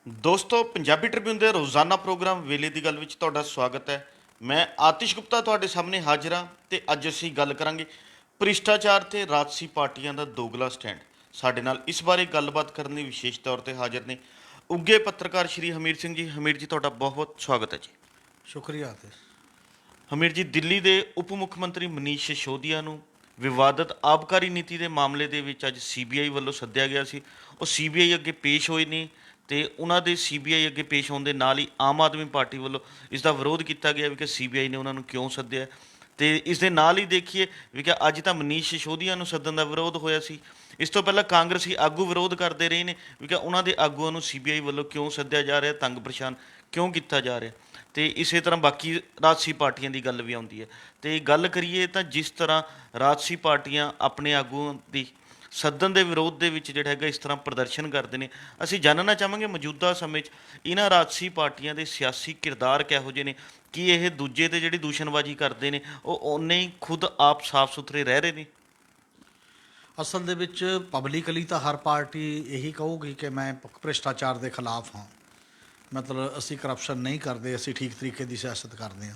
ਦੋਸਤੋ ਪੰਜਾਬੀ ਟ੍ਰਿਬਿਊਨ ਦੇ ਰੋਜ਼ਾਨਾ ਪ੍ਰੋਗਰਾਮ ਵੇਲੇ ਦੀ ਗੱਲ ਵਿੱਚ ਤੁਹਾਡਾ ਸਵਾਗਤ ਹੈ। ਮੈਂ ਆਤਿਸ਼ ਗੁਪਤਾ ਤੁਹਾਡੇ ਸਾਹਮਣੇ ਹਾਜ਼ਰ ਹਾਂ ਤੇ ਅੱਜ ਅਸੀਂ ਗੱਲ ਕਰਾਂਗੇ ਭ੍ਰਿਸ਼ਟਾਚਾਰ ਤੇ ਰਾਜਸੀ ਪਾਰਟੀਆਂ ਦਾ ਦੋਗਲਾ ਸਟੈਂਡ। ਸਾਡੇ ਨਾਲ ਇਸ ਬਾਰੇ ਗੱਲਬਾਤ ਕਰਨ ਲਈ ਵਿਸ਼ੇਸ਼ ਤੌਰ ਤੇ ਹਾਜ਼ਰ ਨੇ ਉੱਘੇ ਪੱਤਰਕਾਰ ਸ਼੍ਰੀ ਹਮੀਰ ਸਿੰਘ ਜੀ। ਹਮੀਰ ਜੀ, ਤੁਹਾਡਾ ਬਹੁਤ ਸਵਾਗਤ ਹੈ ਜੀ। ਸ਼ੁਕਰੀਆ ਆਤਿਸ਼। ਹਮੀਰ ਜੀ, ਦਿੱਲੀ ਦੇ ਉਪ ਮੁੱਖ ਮੰਤਰੀ ਮਨੀਸ਼ ਸਿਸੋਦੀਆ ਨੂੰ ਵਿਵਾਦਤ ਆਬਕਾਰੀ ਨੀਤੀ ਦੇ ਮਾਮਲੇ ਦੇ ਵਿੱਚ ਅੱਜ ਸੀਬੀਆਈ ਵੱਲੋਂ ਸੱਦਿਆ ਗਿਆ ਸੀ। ਉਹ ਸੀਬੀਆਈ ਅੱਗੇ ਪੇਸ਼ ਹੋਏ ਨੇ ਤੇ ਉਹਨਾਂ ਦੇ ਸੀਬੀਆਈ ਅੱਗੇ ਪੇਸ਼ ਹੋਣ ਦੇ ਨਾਲ ਹੀ ਆਮ ਆਦਮੀ ਪਾਰਟੀ ਵੱਲੋਂ ਇਸ ਦਾ ਵਿਰੋਧ ਕੀਤਾ ਗਿਆ ਵੀ ਕਿ ਸੀਬੀਆਈ ਨੇ ਉਹਨਾਂ ਨੂੰ ਕਿਉਂ ਸੱਦਿਆ। ਤੇ ਇਸ ਦੇ ਨਾਲ ਹੀ ਦੇਖੀਏ ਵੀ ਕਿ ਅੱਜ ਤਾਂ ਮਨੀਸ਼ ਸਿਸੋਦੀਆ ਨੂੰ ਸੱਦਣ ਦਾ ਵਿਰੋਧ ਹੋਇਆ ਸੀ। ਇਸ ਤੋਂ ਪਹਿਲਾਂ ਕਾਂਗਰਸੀ ਆਗੂ ਵਿਰੋਧ ਕਰਦੇ ਰਹੇ ਨੇ ਵੀ ਕਿ ਉਹਨਾਂ ਦੇ ਆਗੂਆਂ ਨੂੰ ਸੀਬੀਆਈ ਵੱਲੋਂ ਕਿਉਂ ਸੱਦਿਆ ਜਾ ਰਿਹਾ, ਤੰਗ ਪਰੇਸ਼ਾਨ ਕਿਉਂ ਕੀਤਾ ਜਾ ਰਿਹਾ। ਤੇ ਇਸੇ ਤਰ੍ਹਾਂ ਬਾਕੀ ਰਾਜਸੀ ਪਾਰਟੀਆਂ ਦੀ ਗੱਲ ਵੀ ਆਉਂਦੀ ਹੈ। ਤੇ ਗੱਲ ਕਰੀਏ ਤਾਂ ਜਿਸ ਤਰ੍ਹਾਂ ਰਾਜਸੀ ਪਾਰਟੀਆਂ ਆਪਣੇ ਆਗੂਆਂ ਦੀ ਸੱਦਣ ਦੇ ਵਿਰੋਧ ਦੇ ਵਿੱਚ ਜਿਹੜਾ ਹੈਗਾ ਇਸ ਤਰ੍ਹਾਂ ਪ੍ਰਦਰਸ਼ਨ ਕਰਦੇ ਨੇ, ਅਸੀਂ ਜਾਣਨਾ ਚਾਹਾਂਗੇ ਮੌਜੂਦਾ ਸਮੇਂ 'ਚ ਇਹਨਾਂ ਰਾਜਸੀ ਪਾਰਟੀਆਂ ਦੇ ਸਿਆਸੀ ਕਿਰਦਾਰ ਕਿਹੋ ਜਿਹੇ ਨੇ। ਕੀ ਇਹ ਦੂਜੇ 'ਤੇ ਜਿਹੜੀ ਦੂਸ਼ਣਬਾਜ਼ੀ ਕਰਦੇ ਨੇ ਉਹ ਓਨੇ ਹੀ ਖੁਦ ਆਪ ਸਾਫ਼ ਸੁਥਰੇ ਰਹਿ ਰਹੇ ਨੇ? ਅਸਲ ਦੇ ਵਿੱਚ ਪਬਲਿਕਲੀ ਤਾਂ ਹਰ ਪਾਰਟੀ ਇਹੀ ਕਹੂਗੀ ਕਿ ਮੈਂ ਭ੍ਰਿਸ਼ਟਾਚਾਰ ਦੇ ਖਿਲਾਫ ਹਾਂ, ਮਤਲਬ ਅਸੀਂ ਕਰਪਸ਼ਨ ਨਹੀਂ ਕਰਦੇ, ਅਸੀਂ ਠੀਕ ਤਰੀਕੇ ਦੀ ਸਿਆਸਤ ਕਰਦੇ ਹਾਂ।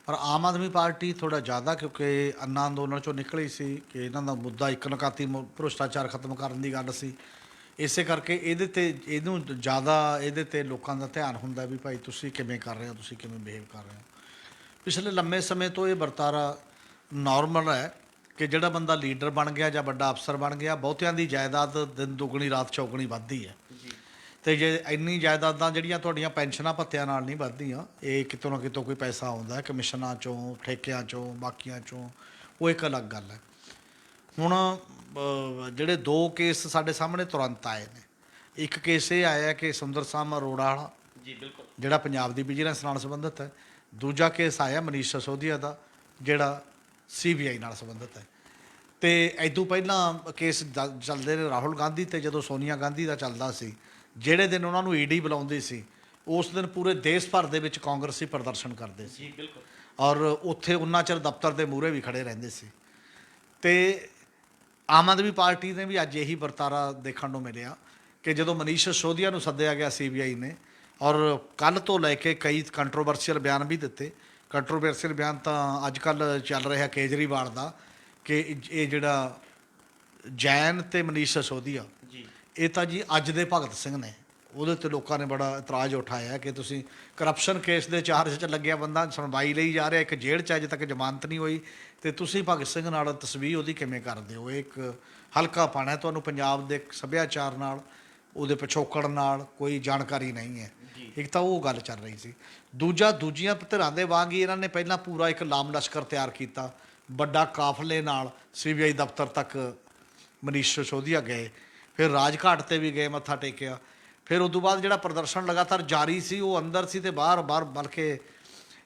ਪਰ ਆਮ ਆਦਮੀ ਪਾਰਟੀ ਥੋੜ੍ਹਾ ਜ਼ਿਆਦਾ, ਕਿਉਂਕਿ ਅੰਨਾ ਅੰਦੋਲਨ 'ਚੋਂ ਨਿਕਲੀ ਸੀ ਕਿ ਇਹਨਾਂ ਦਾ ਮੁੱਦਾ ਇੱਕ ਨਿਕਾਤੀ ਭ੍ਰਿਸ਼ਟਾਚਾਰ ਖਤਮ ਕਰਨ ਦੀ ਗੱਲ ਸੀ। ਇਸੇ ਕਰਕੇ ਇਹਨੂੰ ਜ਼ਿਆਦਾ ਇਹਦੇ 'ਤੇ ਲੋਕਾਂ ਦਾ ਧਿਆਨ ਹੁੰਦਾ ਵੀ ਭਾਈ ਤੁਸੀਂ ਕਿਵੇਂ ਕਰ ਰਹੇ ਹੋ, ਤੁਸੀਂ ਕਿਵੇਂ ਬਿਹੇਵ ਕਰ ਰਹੇ ਹੋ। ਪਿਛਲੇ ਲੰਮੇ ਸਮੇਂ ਤੋਂ ਇਹ ਵਰਤਾਰਾ ਨਾਰਮਲ ਹੈ ਕਿ ਜਿਹੜਾ ਬੰਦਾ ਲੀਡਰ ਬਣ ਗਿਆ ਜਾਂ ਵੱਡਾ ਅਫਸਰ ਬਣ ਗਿਆ, ਬਹੁਤਿਆਂ ਦੀ ਜਾਇਦਾਦ ਦਿਨ ਦੁੱਗਣੀ ਰਾਤ ਚੌਗਣੀ ਵੱਧਦੀ ਹੈ। ਅਤੇ ਜੇ ਇੰਨੀ ਜਾਇਦਾਦਾਂ ਜਿਹੜੀਆਂ ਤੁਹਾਡੀਆਂ ਪੈਨਸ਼ਨਾਂ ਭੱਤਿਆਂ ਨਾਲ ਨਹੀਂ ਵੱਧਦੀਆਂ, ਇਹ ਕਿਤੋਂ ਨਾ ਕਿਤੋਂ ਕੋਈ ਪੈਸਾ ਆਉਂਦਾ ਕਮਿਸ਼ਨਾਂ 'ਚੋਂ, ਠੇਕਿਆਂ 'ਚੋਂ, ਬਾਕੀਆਂ 'ਚੋਂ, ਉਹ ਇੱਕ ਅਲੱਗ ਗੱਲ ਹੈ। ਹੁਣ ਜਿਹੜੇ ਦੋ ਕੇਸ ਸਾਡੇ ਸਾਹਮਣੇ ਤੁਰੰਤ ਆਏ ਨੇ, ਇੱਕ ਕੇਸ ਇਹ ਆਇਆ ਕਿ ਸੁੰਦਰ ਸ਼ਾਮ ਅਰੋੜਾ ਵਾਲਾ, ਜੀ ਬਿਲਕੁਲ, ਜਿਹੜਾ ਪੰਜਾਬ ਦੀ ਵਿਜੀਲੈਂਸ ਨਾਲ ਸੰਬੰਧਿਤ ਹੈ। ਦੂਜਾ ਕੇਸ ਆਇਆ ਮਨੀਸ਼ ਸਿਸੋਦੀਆ ਦਾ, ਜਿਹੜਾ ਸੀਬੀਆਈ ਨਾਲ ਸੰਬੰਧਿਤ ਹੈ। ਅਤੇ ਇੱਦੋਂ ਪਹਿਲਾਂ ਕੇਸ ਚੱਲਦੇ ਨੇ ਰਾਹੁਲ ਗਾਂਧੀ 'ਤੇ, ਜਦੋਂ ਸੋਨੀਆ ਗਾਂਧੀ ਦਾ ਚੱਲਦਾ ਸੀ, ਜਿਹੜੇ ਦਿਨ ਉਹਨਾਂ ਨੂੰ ਈਡੀ ਬੁਲਾਉਂਦੀ ਸੀ ਉਸ ਦਿਨ ਪੂਰੇ ਦੇਸ਼ ਭਰ ਦੇ ਵਿੱਚ ਕਾਂਗਰਸੀ ਪ੍ਰਦਰਸ਼ਨ ਕਰਦੇ ਸੀ। ਜੀ ਬਿਲਕੁਲ। ਔਰ ਉੱਥੇ ਉਨਾ ਚਿਰ ਦਫ਼ਤਰ ਦੇ ਮੂਹਰੇ ਵੀ ਖੜ੍ਹੇ ਰਹਿੰਦੇ ਸੀ। ਅਤੇ ਆਮ ਆਦਮੀ ਪਾਰਟੀ ਨੇ ਵੀ ਅੱਜ ਇਹੀ ਵਰਤਾਰਾ ਦੇਖਣ ਨੂੰ ਮਿਲਿਆ ਕਿ ਜਦੋਂ ਮਨੀਸ਼ ਸਿਸੋਦੀਆ ਨੂੰ ਸੱਦਿਆ ਗਿਆ ਸੀਬੀਆਈ ਨੇ, ਔਰ ਕੱਲ੍ਹ ਤੋਂ ਲੈ ਕੇ ਕਈ ਕੰਟਰੋਵਰਸ਼ੀਅਲ ਬਿਆਨ ਵੀ ਦਿੱਤੇ। ਕੰਟਰੋਵਰਸ਼ੀਅਲ ਬਿਆਨ ਤਾਂ ਅੱਜ ਕੱਲ੍ਹ ਚੱਲ ਰਿਹਾ ਕੇਜਰੀਵਾਲ ਦਾ ਕਿ ਇਹ ਜਿਹੜਾ ਜੈਨ ਅਤੇ ਮਨੀਸ਼ ਸਿਸੋਦੀਆ, ਜੀ ਇਹ ਤਾਂ ਜੀ ਅੱਜ ਦੇ ਭਗਤ ਸਿੰਘ ਨੇ। ਉਹਦੇ 'ਤੇ ਲੋਕਾਂ ਨੇ ਬੜਾ ਇਤਰਾਜ਼ ਉਠਾਇਆ ਕਿ ਤੁਸੀਂ ਕਰਪਸ਼ਨ ਕੇਸ ਦੇ ਚਾਰਜ 'ਚ ਲੱਗਿਆ ਬੰਦਾ ਸੁਣਵਾਈ ਲਈ ਜਾ ਰਿਹਾ, ਇੱਕ ਜੇਲ੍ਹ 'ਚ ਅਜੇ ਤੱਕ ਜ਼ਮਾਨਤ ਨਹੀਂ ਹੋਈ, ਅਤੇ ਤੁਸੀਂ ਭਗਤ ਸਿੰਘ ਨਾਲ ਤਸਵੀਰ ਉਹਦੀ ਕਿਵੇਂ ਕਰਦੇ ਹੋ। ਇਹ ਇੱਕ ਹਲਕਾਪਣ ਹੈ, ਤੁਹਾਨੂੰ ਪੰਜਾਬ ਦੇ ਸੱਭਿਆਚਾਰ ਨਾਲ, ਉਹਦੇ ਪਿਛੋਕੜ ਨਾਲ ਕੋਈ ਜਾਣਕਾਰੀ ਨਹੀਂ ਹੈ। ਇੱਕ ਤਾਂ ਉਹ ਗੱਲ ਚੱਲ ਰਹੀ ਸੀ। ਦੂਜੀਆਂ ਧਿਰਾਂ ਦੇ ਵਾਂਗ ਹੀ ਇਹਨਾਂ ਨੇ ਪਹਿਲਾਂ ਪੂਰਾ ਇੱਕ ਲਾਮ ਲਸ਼ਕਰ ਤਿਆਰ ਕੀਤਾ, ਵੱਡਾ ਕਾਫਲੇ ਨਾਲ ਸੀਬੀਆਈ ਦਫ਼ਤਰ ਤੱਕ ਮਨੀਸ਼ ਸਿਸੋਦੀਆ ਗਏ, ਫਿਰ ਰਾਜਘਾਟ 'ਤੇ ਵੀ ਗਏ, ਮੱਥਾ ਟੇਕਿਆ। ਫਿਰ ਉਸ ਤੋਂ ਬਾਅਦ ਜਿਹੜਾ ਪ੍ਰਦਰਸ਼ਨ ਲਗਾਤਾਰ ਜਾਰੀ ਸੀ, ਉਹ ਅੰਦਰ ਸੀ ਅਤੇ ਬਾਹਰ ਬਲਕਿ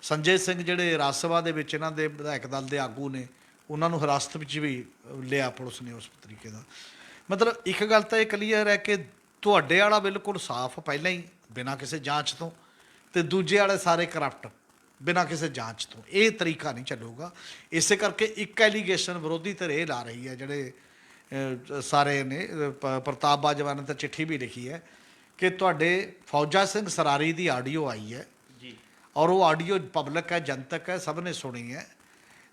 ਸੰਜੇ ਸਿੰਘ ਜਿਹੜੇ ਰਾਜ ਸਭਾ ਦੇ ਵਿੱਚ ਇਹਨਾਂ ਦੇ ਵਿਧਾਇਕ ਦਲ ਦੇ ਆਗੂ ਨੇ, ਉਹਨਾਂ ਨੂੰ ਹਿਰਾਸਤ ਵਿੱਚ ਵੀ ਲਿਆ ਪੁਲਿਸ ਨੇ ਉਸ ਤਰੀਕੇ ਦਾ। ਮਤਲਬ ਇੱਕ ਗੱਲ ਤਾਂ ਇਹ ਕਲੀਅਰ ਹੈ ਕਿ ਤੁਹਾਡੇ ਵਾਲਾ ਬਿਲਕੁਲ ਸਾਫ਼ ਪਹਿਲਾਂ ਹੀ ਬਿਨਾਂ ਕਿਸੇ ਜਾਂਚ ਤੋਂ, ਅਤੇ ਦੂਜੇ ਵਾਲੇ ਸਾਰੇ ਕਰਪਟ ਬਿਨਾਂ ਕਿਸੇ ਜਾਂਚ ਤੋਂ। ਇਹ ਤਰੀਕਾ ਨਹੀਂ ਚੱਲੂਗਾ। ਇਸੇ ਕਰਕੇ ਇੱਕ ਐਲੀਗੇਸ਼ਨ ਵਿਰੋਧੀ ਧਿਰ ਇਹ ਲਾ ਰਹੀ ਹੈ, ਜਿਹੜੇ ਸਾਰੇ ਨੇ, ਪ੍ਰਤਾਪ ਬਾਜਵਾ ਨੇ ਤਾਂ ਚਿੱਠੀ ਵੀ ਲਿਖੀ ਹੈ ਕਿ ਤੁਹਾਡੇ ਫੌਜਾ ਸਿੰਘ ਸਰਾਰੀ ਦੀ ਆਡੀਓ ਆਈ ਹੈ ਜੀ, ਔਰ ਉਹ ਆਡੀਓ ਪਬਲਿਕ ਹੈ, ਜਨਤਕ ਹੈ, ਸਭ ਨੇ ਸੁਣੀ ਹੈ।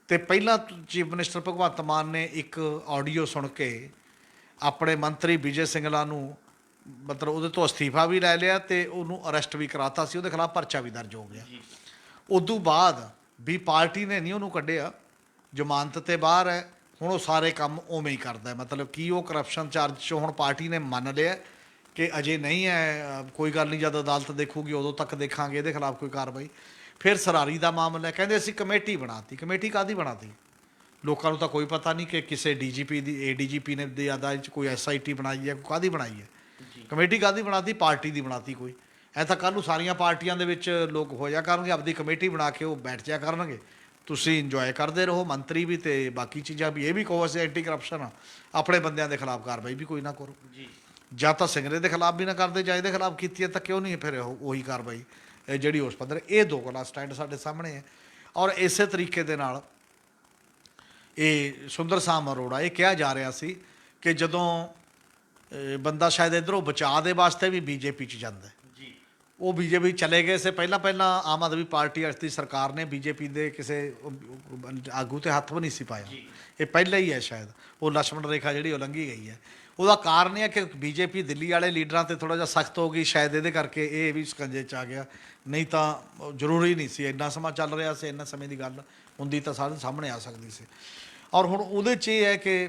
ਅਤੇ ਪਹਿਲਾਂ ਚੀਫ ਮਿਨਿਸਟਰ ਭਗਵੰਤ ਮਾਨ ਨੇ ਇੱਕ ਆਡੀਓ ਸੁਣ ਕੇ ਆਪਣੇ ਮੰਤਰੀ ਵਿਜੇ ਸਿੰਗਲਾ ਨੂੰ, ਮਤਲਬ ਉਹਦੇ ਤੋਂ ਅਸਤੀਫਾ ਵੀ ਲੈ ਲਿਆ ਅਤੇ ਉਹਨੂੰ ਅਰੈਸਟ ਵੀ ਕਰਾਤਾ ਸੀ, ਉਹਦੇ ਖਿਲਾਫ ਪਰਚਾ ਵੀ ਦਰਜ ਹੋ ਗਿਆ। ਉਦੋਂ ਬਾਅਦ ਵੀ ਪਾਰਟੀ ਨੇ ਨਹੀਂ ਉਹਨੂੰ ਕੱਢਿਆ, ਜ਼ਮਾਨਤ 'ਤੇ ਬਾਹਰ ਹੈ, ਹੁਣ ਉਹ ਸਾਰੇ ਕੰਮ ਉਵੇਂ ਹੀ ਕਰਦਾ। ਮਤਲਬ ਕਿ ਉਹ ਕਰਪਸ਼ਨ ਚਾਰਜ 'ਚੋਂ ਹੁਣ ਪਾਰਟੀ ਨੇ ਮੰਨ ਲਿਆ ਕਿ ਅਜੇ ਨਹੀਂ ਹੈ, ਕੋਈ ਗੱਲ ਨਹੀਂ, ਜਦ ਅਦਾਲਤ ਦੇਖੂਗੀ ਉਦੋਂ ਤੱਕ ਦੇਖਾਂਗੇ ਇਹਦੇ ਖਿਲਾਫ ਕੋਈ ਕਾਰਵਾਈ। ਫਿਰ ਸਰਾਰੀ ਦਾ ਮਾਮਲਾ, ਕਹਿੰਦੇ ਅਸੀਂ ਕਮੇਟੀ ਬਣਾਤੀ। ਕਮੇਟੀ ਕਾਹਦੀ ਬਣਾਤੀ? ਲੋਕਾਂ ਨੂੰ ਤਾਂ ਕੋਈ ਪਤਾ ਨਹੀਂ ਕਿ ਕਿਸੇ ਡੀਜੀਪੀ ਦੀ, ਏਡੀਜੀਪੀ ਨੇ ਦੀ ਅਦਾਲਤ 'ਚ ਕੋਈ SIT ਬਣਾਈ ਹੈ, ਕਾਹਦੀ ਬਣਾਈ ਹੈ। ਕਮੇਟੀ ਕਾਹਦੀ ਬਣਾਤੀ? ਪਾਰਟੀ ਦੀ ਬਣਾਤੀ ਕੋਈ। ਐ ਤਾਂ ਕੱਲ੍ਹ ਨੂੰ ਸਾਰੀਆਂ ਪਾਰਟੀਆਂ ਦੇ ਵਿੱਚ ਲੋਕ ਹੋ ਜਾ ਕਰਨਗੇ, ਆਪਦੀ ਕਮੇਟੀ ਬਣਾ ਕੇ ਉਹ ਬੈਠ ਜਾ ਕਰਨਗੇ, ਤੁਸੀਂ ਇੰਜੋਏ ਕਰਦੇ ਰਹੋ, ਮੰਤਰੀ ਵੀ ਅਤੇ ਬਾਕੀ ਚੀਜ਼ਾਂ ਵੀ। ਇਹ ਵੀ ਕਹੋ ਅਸੀਂ ਐਂਟੀ ਕਰਪਸ਼ਨ ਆ, ਆਪਣੇ ਬੰਦਿਆਂ ਦੇ ਖਿਲਾਫ ਕਾਰਵਾਈ ਵੀ ਕੋਈ ਨਾ ਕਰੋ। ਜਾਂ ਤਾਂ ਸਿੰਗਰੇ ਦੇ ਖਿਲਾਫ ਵੀ ਨਾ ਕਰਦੇ, ਜਾਂ ਇਹਦੇ ਖਿਲਾਫ ਕੀਤੀ ਹੈ ਤਾਂ ਕਿਉਂ ਨਹੀਂ ਫਿਰ ਉਹੀ ਕਾਰਵਾਈ ਜਿਹੜੀ ਉਸ ਪੱਧਰ। ਇਹ ਦੋਗਲਾ ਸਟੈਂਡ ਸਾਡੇ ਸਾਹਮਣੇ ਹੈ। ਔਰ ਇਸੇ ਤਰੀਕੇ ਦੇ ਨਾਲ ਇਹ ਸੁੰਦਰ ਸ਼ਾਮ ਅਰੋੜਾ, ਇਹ ਕਿਹਾ ਜਾ ਰਿਹਾ ਸੀ ਕਿ ਜਦੋਂ ਬੰਦਾ ਸ਼ਾਇਦ ਇੱਧਰੋਂ ਬਚਾਅ ਦੇ ਵਾਸਤੇ ਵੀ BJP 'ਚ ਜਾਂਦਾ, ਉਹ ਬੀਜੇਪੀ ਚਲੇ ਗਏ ਸੇ ਪਹਿਲਾਂ ਪਹਿਲਾਂ ਆਮ ਆਦਮੀ ਪਾਰਟੀ ਦੀ ਸਰਕਾਰ ਨੇ ਬੀਜੇਪੀ ਦੇ ਕਿਸੇ ਆਗੂ ਤੇ ਹੱਥ ਵੀ ਨਹੀਂ ਸੀ ਪਾਇਆ। ਇਹ ਪਹਿਲਾਂ ਹੀ ਹੈ ਸ਼ਾਇਦ, ਉਹ ਲਛਮਣ ਰੇਖਾ ਜਿਹੜੀ ਉਲੰਘੀ ਗਈ ਹੈ। ਉਹਦਾ ਕਾਰਨ ਇਹ ਹੈ ਕਿ ਬੀਜੇਪੀ ਦਿੱਲੀ ਵਾਲੇ ਲੀਡਰਾਂ ਤੇ ਥੋੜ੍ਹਾ ਜਿਹਾ ਸਖਤ ਹੋ ਗਈ, ਸ਼ਾਇਦ ਇਹਦੇ ਕਰਕੇ ਇਹ ਵੀ ਸਕੰਜੇ 'ਚ ਆ ਗਿਆ। ਨਹੀਂ ਤਾਂ ਜ਼ਰੂਰੀ ਨਹੀਂ ਸੀ, ਇੰਨਾ ਸਮਾਂ ਚੱਲ ਰਿਹਾ ਸੀ, ਇੰਨਾ ਸਮੇਂ ਦੀ ਗੱਲ ਹੁੰਦੀ ਤਾਂ ਸਾਡੇ ਸਾਹਮਣੇ ਆ ਸਕਦੀ ਸੀ। ਔਰ ਹੁਣ ਉਹਦੇ 'ਚ ਇਹ ਹੈ ਕਿ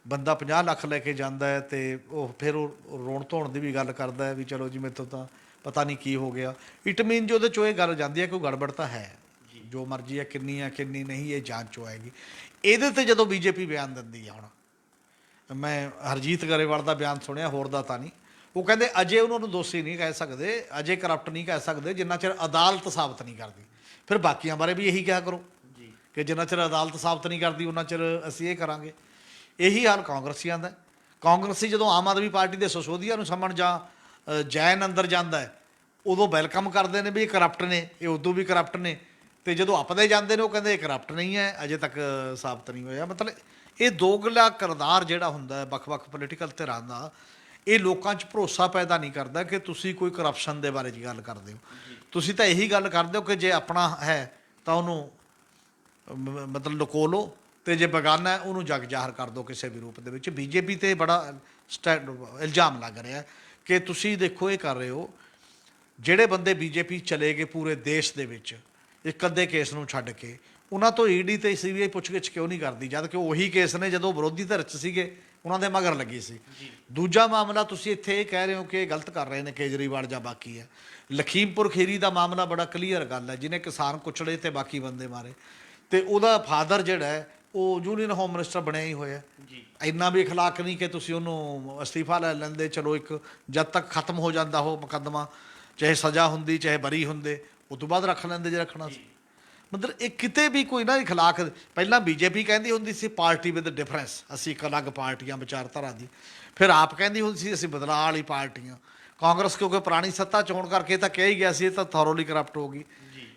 ਬੰਦਾ 50 ਲੱਖ ਲੈ ਕੇ ਜਾਂਦਾ ਹੈ ਤੇ ਉਹ ਫਿਰ ਉਹ ਰੋਣ ਧੋਣ ਦੀ ਵੀ ਗੱਲ ਕਰਦਾ ਹੈ ਵੀ ਚਲੋ ਜੀ ਮੇਰੇ ਤੋਂ ਤਾਂ ਪਤਾ ਨਹੀਂ ਕੀ ਹੋ ਗਿਆ। ਇਟ ਮੀਨ ਜੋ ਉਹਦੇ 'ਚੋਂ ਇਹ ਗੱਲ ਜਾਂਦੀ ਹੈ ਕਿ ਉਹ ਗੜਬੜ ਤਾਂ ਹੈ, ਜੋ ਮਰਜ਼ੀ ਹੈ ਕਿੰਨੀ ਨਹੀਂ ਇਹ ਜਾਂਚ 'ਚੋਂ ਆਏਗੀ। ਇਹਦੇ 'ਤੇ ਜਦੋਂ ਬੀਜੇਪੀ ਬਿਆਨ ਦਿੰਦੀ ਆ, ਹੁਣ ਮੈਂ ਹਰਜੀਤ ਗਰੇਵਾਲ ਦਾ ਬਿਆਨ ਸੁਣਿਆ, ਹੋਰ ਦਾ ਤਾਂ ਨਹੀਂ, ਉਹ ਕਹਿੰਦੇ ਅਜੇ ਉਹਨਾਂ ਨੂੰ ਦੋਸ਼ੀ ਨਹੀਂ ਕਹਿ ਸਕਦੇ, ਅਜੇ ਕਰਪਟ ਨਹੀਂ ਕਹਿ ਸਕਦੇ ਜਿੰਨਾ ਚਿਰ ਅਦਾਲਤ ਸਾਬਤ ਨਹੀਂ ਕਰਦੀ। ਫਿਰ ਬਾਕੀਆਂ ਬਾਰੇ ਵੀ ਇਹੀ ਕਿਹਾ ਕਰੋ ਕਿ ਜਿੰਨਾ ਚਿਰ ਅਦਾਲਤ ਸਾਬਤ ਨਹੀਂ ਕਰਦੀ ਉਹਨਾਂ ਚਿਰ ਅਸੀਂ ਇਹ ਕਰਾਂਗੇ। ਇਹੀ ਹਾਲ ਕਾਂਗਰਸੀਆਂ ਦਾ। ਕਾਂਗਰਸੀ ਜਦੋਂ ਆਮ ਆਦਮੀ ਪਾਰਟੀ ਦੇ ਸਿਸੋਦੀਆ ਨੂੰ ਸਮਣ ਜਾਂ ਜੈਨ ਅੰਦਰ ਜਾਂਦਾ ਹੈ, ਉਦੋਂ ਵੈਲਕਮ ਕਰਦੇ ਨੇ ਵੀ ਇਹ ਕਰਪਟ ਨੇ, ਇਹ ਉਦੋਂ ਵੀ ਕਰਪਟ ਨੇ, ਤੇ ਜਦੋਂ ਆਪਦੇ ਜਾਂਦੇ ਨੇ ਉਹ ਕਹਿੰਦੇ ਇਹ ਕਰਪਟ ਨਹੀਂ ਹੈ, ਅਜੇ ਤੱਕ ਸਾਬਤ ਨਹੀਂ ਹੋਇਆ। ਮਤਲਬ ਇਹ ਦੋਗਲਾ ਕਿਰਦਾਰ ਜਿਹੜਾ ਹੁੰਦਾ ਹੈ ਵੱਖ-ਵੱਖ ਪੋਲੀਟੀਕਲ ਧਿਰਾਂ ਦਾ, ਇਹ ਲੋਕਾਂ 'ਚ ਭਰੋਸਾ ਪੈਦਾ ਨਹੀਂ ਕਰਦਾ ਕਿ ਤੁਸੀਂ ਕੋਈ ਕਰਪਸ਼ਨ ਦੇ ਬਾਰੇ 'ਚ ਗੱਲ ਕਰਦੇ ਹੋ। ਤੁਸੀਂ ਤਾਂ ਇਹੀ ਗੱਲ ਕਰਦੇ ਹੋ ਕਿ ਜੇ ਆਪਣਾ ਹੈ ਤਾਂ ਉਹਨੂੰ ਮਤਲਬ ਲੁਕੋ ਲਓ, ਤੇ ਜੇ ਬੇਗਾਨਾ ਹੈ ਉਹਨੂੰ ਜਗ ਜ਼ਾਹਰ ਕਰ ਦਿਓ ਕਿਸੇ ਵੀ ਰੂਪ ਦੇ ਵਿੱਚ। ਬੀਜੇਪੀ 'ਤੇ ਬੜਾ ਇਲਜ਼ਾਮ ਲੱਗ ਰਿਹਾ ਕਿ ਤੁਸੀਂ ਦੇਖੋ ਇਹ ਕਰ ਰਹੇ ਹੋ, ਜਿਹੜੇ ਬੰਦੇ ਬੀਜੇਪੀ ਚਲੇ ਗਏ ਪੂਰੇ ਦੇਸ਼ ਦੇ ਵਿੱਚ ਇੱਕ ਅੱਧੇ ਕੇਸ ਨੂੰ ਛੱਡ ਕੇ, ਉਹਨਾਂ ਤੋਂ ਈਡੀ ਤੇ ਸੀਬੀਆਈ ਪੁੱਛਗਿੱਛ ਕਿਉਂ ਨਹੀਂ ਕਰਦੀ, ਜਦ ਕਿ ਉਹੀ ਕੇਸ ਨੇ ਜਦੋਂ ਵਿਰੋਧੀ ਧਿਰ 'ਚ ਸੀਗੇ ਉਹਨਾਂ ਦੇ ਮਗਰ ਲੱਗੀ ਸੀ। ਦੂਜਾ ਮਾਮਲਾ ਤੁਸੀਂ ਇੱਥੇ ਇਹ ਕਹਿ ਰਹੇ ਹੋ ਕਿ ਇਹ ਗਲਤ ਕਰ ਰਹੇ ਨੇ ਕੇਜਰੀਵਾਲ ਜਾਂ ਬਾਕੀ ਹੈ। ਲਖੀਮਪੁਰ ਖੀਰੀ ਦਾ ਮਾਮਲਾ ਬੜਾ ਕਲੀਅਰ ਗੱਲ ਹੈ, ਜਿਹਨੇ ਕਿਸਾਨ ਕੁਚਲੇ ਤੇ ਬਾਕੀ ਬੰਦੇ ਮਾਰੇ, ਤੇ ਉਹਦਾ ਫਾਦਰ ਜਿਹੜਾ ਹੈ ਉਹ ਯੂਨੀਅਨ ਹੋਮ ਮਿਨਿਸਟਰ ਬਣਿਆ ਹੀ ਹੋਇਆ। ਇੰਨਾ ਵੀ ਅਖਲਾਕ ਨਹੀਂ ਕਿ ਤੁਸੀਂ ਉਹਨੂੰ ਅਸਤੀਫਾ ਲੈ ਲੈਂਦੇ, ਚਲੋ ਇੱਕ ਜਦ ਤੱਕ ਖਤਮ ਹੋ ਜਾਂਦਾ ਉਹ ਮੁਕੱਦਮਾ, ਚਾਹੇ ਸਜ਼ਾ ਹੁੰਦੀ ਚਾਹੇ ਬਰੀ ਹੁੰਦੇ, ਉਸ ਤੋਂ ਬਾਅਦ ਰੱਖ ਲੈਂਦੇ ਜੇ ਰੱਖਣਾ ਸੀ। ਮਤਲਬ ਇਹ ਕਿਤੇ ਵੀ ਕੋਈ ਨਾ ਅਖਲਾਕ। ਪਹਿਲਾਂ ਬੀਜੇਪੀ ਕਹਿੰਦੀ ਹੁੰਦੀ ਸੀ ਪਾਰਟੀ ਵਿਦ ਡਿਫਰੈਂਸ, ਅਸੀਂ ਇੱਕ ਅਲੱਗ ਪਾਰਟੀਆਂ ਵਿਚਾਰਧਾਰਾ ਦੀ, ਫਿਰ ਆਪ ਕਹਿੰਦੀ ਹੁੰਦੀ ਸੀ ਅਸੀਂ ਬਦਲਾਅ ਵਾਲੀ ਪਾਰਟੀਆਂ। ਕਾਂਗਰਸ ਕਿਉਂਕਿ ਪੁਰਾਣੀ ਸੱਤਾ ਚੋਣ ਕਰਕੇ ਤਾਂ ਕਿਹਾ ਹੀ ਗਿਆ ਸੀ ਇਹ ਤਾਂ ਥੋਰੋਲੀ ਕਰਪਟ ਹੋ ਗਈ।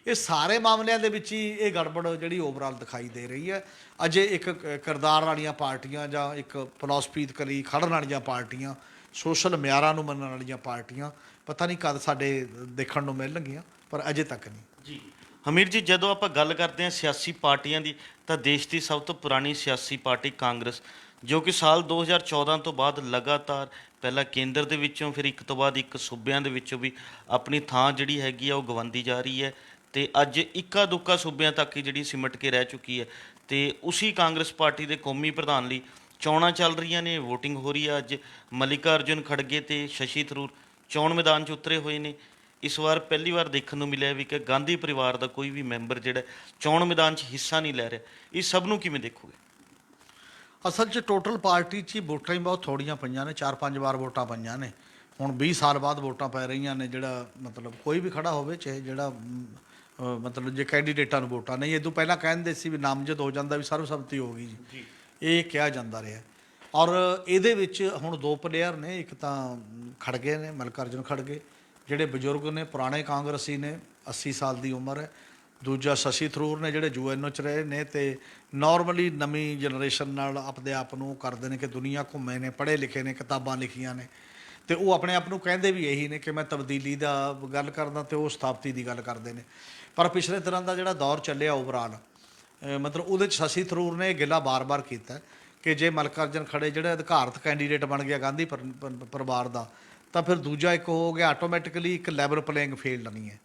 ਇਹ ਸਾਰੇ ਮਾਮਲਿਆਂ ਦੇ ਵਿੱਚ ਹੀ ਇਹ ਗੜਬੜ ਜਿਹੜੀ ਓਵਰਆਲ ਦਿਖਾਈ ਦੇ ਰਹੀ ਹੈ। ਅਜੇ ਇੱਕ ਕਿਰਦਾਰ ਵਾਲੀਆਂ ਪਾਰਟੀਆਂ ਜਾਂ ਇੱਕ ਫਿਲਾਸਫੀ ਕਰੀ ਖੜਨ ਵਾਲੀਆਂ ਪਾਰਟੀਆਂ, ਸੋਸ਼ਲ ਮਿਆਰਾਂ ਨੂੰ ਮੰਨਣ ਵਾਲੀਆਂ ਪਾਰਟੀਆਂ ਪਤਾ ਨਹੀਂ ਕਦ ਸਾਡੇ ਦੇਖਣ ਨੂੰ ਮਿਲਣਗੀਆਂ, ਪਰ ਅਜੇ ਤੱਕ ਨਹੀਂ। ਜੀ ਹਮੀਰ ਜੀ, ਜਦੋਂ ਆਪਾਂ ਗੱਲ ਕਰਦੇ ਹਾਂ ਸਿਆਸੀ ਪਾਰਟੀਆਂ ਦੀ, ਤਾਂ ਦੇਸ਼ ਦੀ ਸਭ ਤੋਂ ਪੁਰਾਣੀ ਸਿਆਸੀ ਪਾਰਟੀ ਕਾਂਗਰਸ, ਜੋ ਕਿ ਸਾਲ 2014 ਤੋਂ ਬਾਅਦ ਲਗਾਤਾਰ ਪਹਿਲਾਂ ਕੇਂਦਰ ਦੇ ਵਿੱਚੋਂ ਫਿਰ ਇੱਕ ਤੋਂ ਬਾਅਦ ਇੱਕ ਸੂਬਿਆਂ ਦੇ ਵਿੱਚੋਂ ਵੀ ਆਪਣੀ ਥਾਂ ਜਿਹੜੀ ਹੈਗੀ ਆ ਉਹ ਗਵਾਉਂਦੀ ਜਾ ਰਹੀ ਹੈ, ਤੇ ਅੱਜ ਇੱਕਾ ਦੁੱਕਾ ਸੂਬਿਆਂ ਤੱਕ ਹੀ ਜਿਹੜੀ ਸਿਮਟ ਕੇ ਰਹਿ ਚੁੱਕੀ ਹੈ। ਤੇ ਉਸੀ ਕਾਂਗਰਸ ਪਾਰਟੀ ਦੇ ਕੌਮੀ ਪ੍ਰਧਾਨ ਲਈ ਚੋਣਾਂ ਚੱਲ ਰਹੀਆਂ ਨੇ, ਵੋਟਿੰਗ ਹੋ ਰਹੀ ਹੈ। ਅੱਜ ਮਲਿਕਾ ਅਰਜੁਨ ਖੜਗੇ ਤੇ ਸ਼ਸ਼ੀ ਥਰੂਰ ਚੋਣ ਮੈਦਾਨ 'ਚ ਉਤਰੇ ਹੋਏ ਨੇ। ਇਸ ਵਾਰ ਪਹਿਲੀ ਵਾਰ ਦੇਖਣ ਨੂੰ ਮਿਲਿਆ ਵੀ ਕਿ ਗਾਂਧੀ ਪਰਿਵਾਰ ਦਾ ਕੋਈ ਵੀ ਮੈਂਬਰ ਜਿਹੜਾ ਚੋਣ ਮੈਦਾਨ 'ਚ ਹਿੱਸਾ ਨਹੀਂ ਲੈ ਰਿਹਾ। ਇਸ ਸਭ ਨੂੰ ਕਿਵੇਂ ਦੇਖੋਗੇ? ਅਸਲ 'ਚ ਟੋਟਲ ਪਾਰਟੀ 'ਚ ਹੀ ਵੋਟਾਂ ਹੀ ਬਹੁਤ ਥੋੜ੍ਹੀਆਂ ਪਈਆਂ ਨੇ, 4-5 ਵਾਰ ਵੋਟਾਂ ਪਈਆਂ ਨੇ। ਹੁਣ 20 ਸਾਲ ਬਾਅਦ ਵੋਟਾਂ ਪੈ ਰਹੀਆਂ ਨੇ। ਜਿਹੜਾ ਮਤਲਬ ਕੋਈ ਵੀ ਖੜਾ ਹੋਵੇ, ਚਾਹੇ ਜਿਹੜਾ ਮਤਲਬ ਜੇ ਕੈਂਡੀਡੇਟਾਂ ਨੂੰ ਵੋਟਾਂ ਨਹੀਂ, ਇਹ ਤੋਂ ਪਹਿਲਾਂ ਕਹਿੰਦੇ ਸੀ ਵੀ ਨਾਮਜ਼ਦ ਹੋ ਜਾਂਦਾ ਵੀ ਸਰਬਸੰਮਤੀ ਹੋ ਗਈ ਜੀ, ਇਹ ਕਿਹਾ ਜਾਂਦਾ ਰਿਹਾ। ਔਰ ਇਹਦੇ ਵਿੱਚ ਹੁਣ ਦੋ ਪਲੇਅਰ ਨੇ, ਇੱਕ ਤਾਂ ਖੜਗੇ ਨੇ, ਮਲਿਕਾ ਅਰਜੁਨ ਖੜਗੇ ਜਿਹੜੇ ਬਜ਼ੁਰਗ ਨੇ, ਪੁਰਾਣੇ ਕਾਂਗਰਸੀ ਨੇ, 80 ਸਾਲ ਦੀ ਉਮਰ ਹੈ। ਦੂਜਾ ਸ਼ਸ਼ੀ ਥਰੂਰ ਨੇ ਜਿਹੜੇ UNO 'ਚ ਰਹੇ ਨੇ ਤੇ ਨੋਰਮਲੀ ਨਵੀਂ ਜਨਰੇਸ਼ਨ ਨਾਲ ਆਪਣੇ ਆਪ ਨੂੰ ਕਰਦੇ ਨੇ ਕਿ ਦੁਨੀਆ ਘੁੰਮੇ ਨੇ, ਪੜ੍ਹੇ ਲਿਖੇ ਨੇ, ਕਿਤਾਬਾਂ ਲਿਖੀਆਂ ਨੇ, ਤੇ ਉਹ ਆਪਣੇ ਆਪ ਨੂੰ ਕਹਿੰਦੇ ਵੀ ਇਹੀ ਨੇ ਕਿ ਮੈਂ ਤਬਦੀਲੀ ਦਾ ਗੱਲ ਕਰਦਾ ਤੇ ਉਹ ਸਥਾਪਤੀ ਦੀ ਗੱਲ ਕਰਦੇ ਨੇ। ਪਰ ਪਿਛਲੇ ਤਰ੍ਹਾਂ ਦਾ ਜਿਹੜਾ ਦੌਰ ਚੱਲਿਆ ਓਵਰਆਲ, ਮਤਲਬ ਉਹਦੇ 'ਚ ਸ਼ਸ਼ੀ ਥਰੂਰ ਨੇ ਗਿਲਾ ਬਾਰ-ਬਾਰ ਕੀਤਾ ਕਿ ਜੇ ਮਲਿਕਾ ਅਰਜੁਨ ਖੜੇ ਜਿਹੜਾ ਅਧਿਕਾਰਤ ਕੈਂਡੀਡੇਟ ਬਣ ਗਿਆ ਗਾਂਧੀ ਪਰਿਵਾਰ ਦਾ, ਤਾਂ ਫਿਰ ਦੂਜਾ ਇੱਕ ਹੋ ਗਿਆ ਆਟੋਮੈਟਿਕਲੀ ਇੱਕ ਲੈਵਲ ਪਲੇਇੰਗ ਫੀਲਡ ਨਹੀਂ ਹੈ,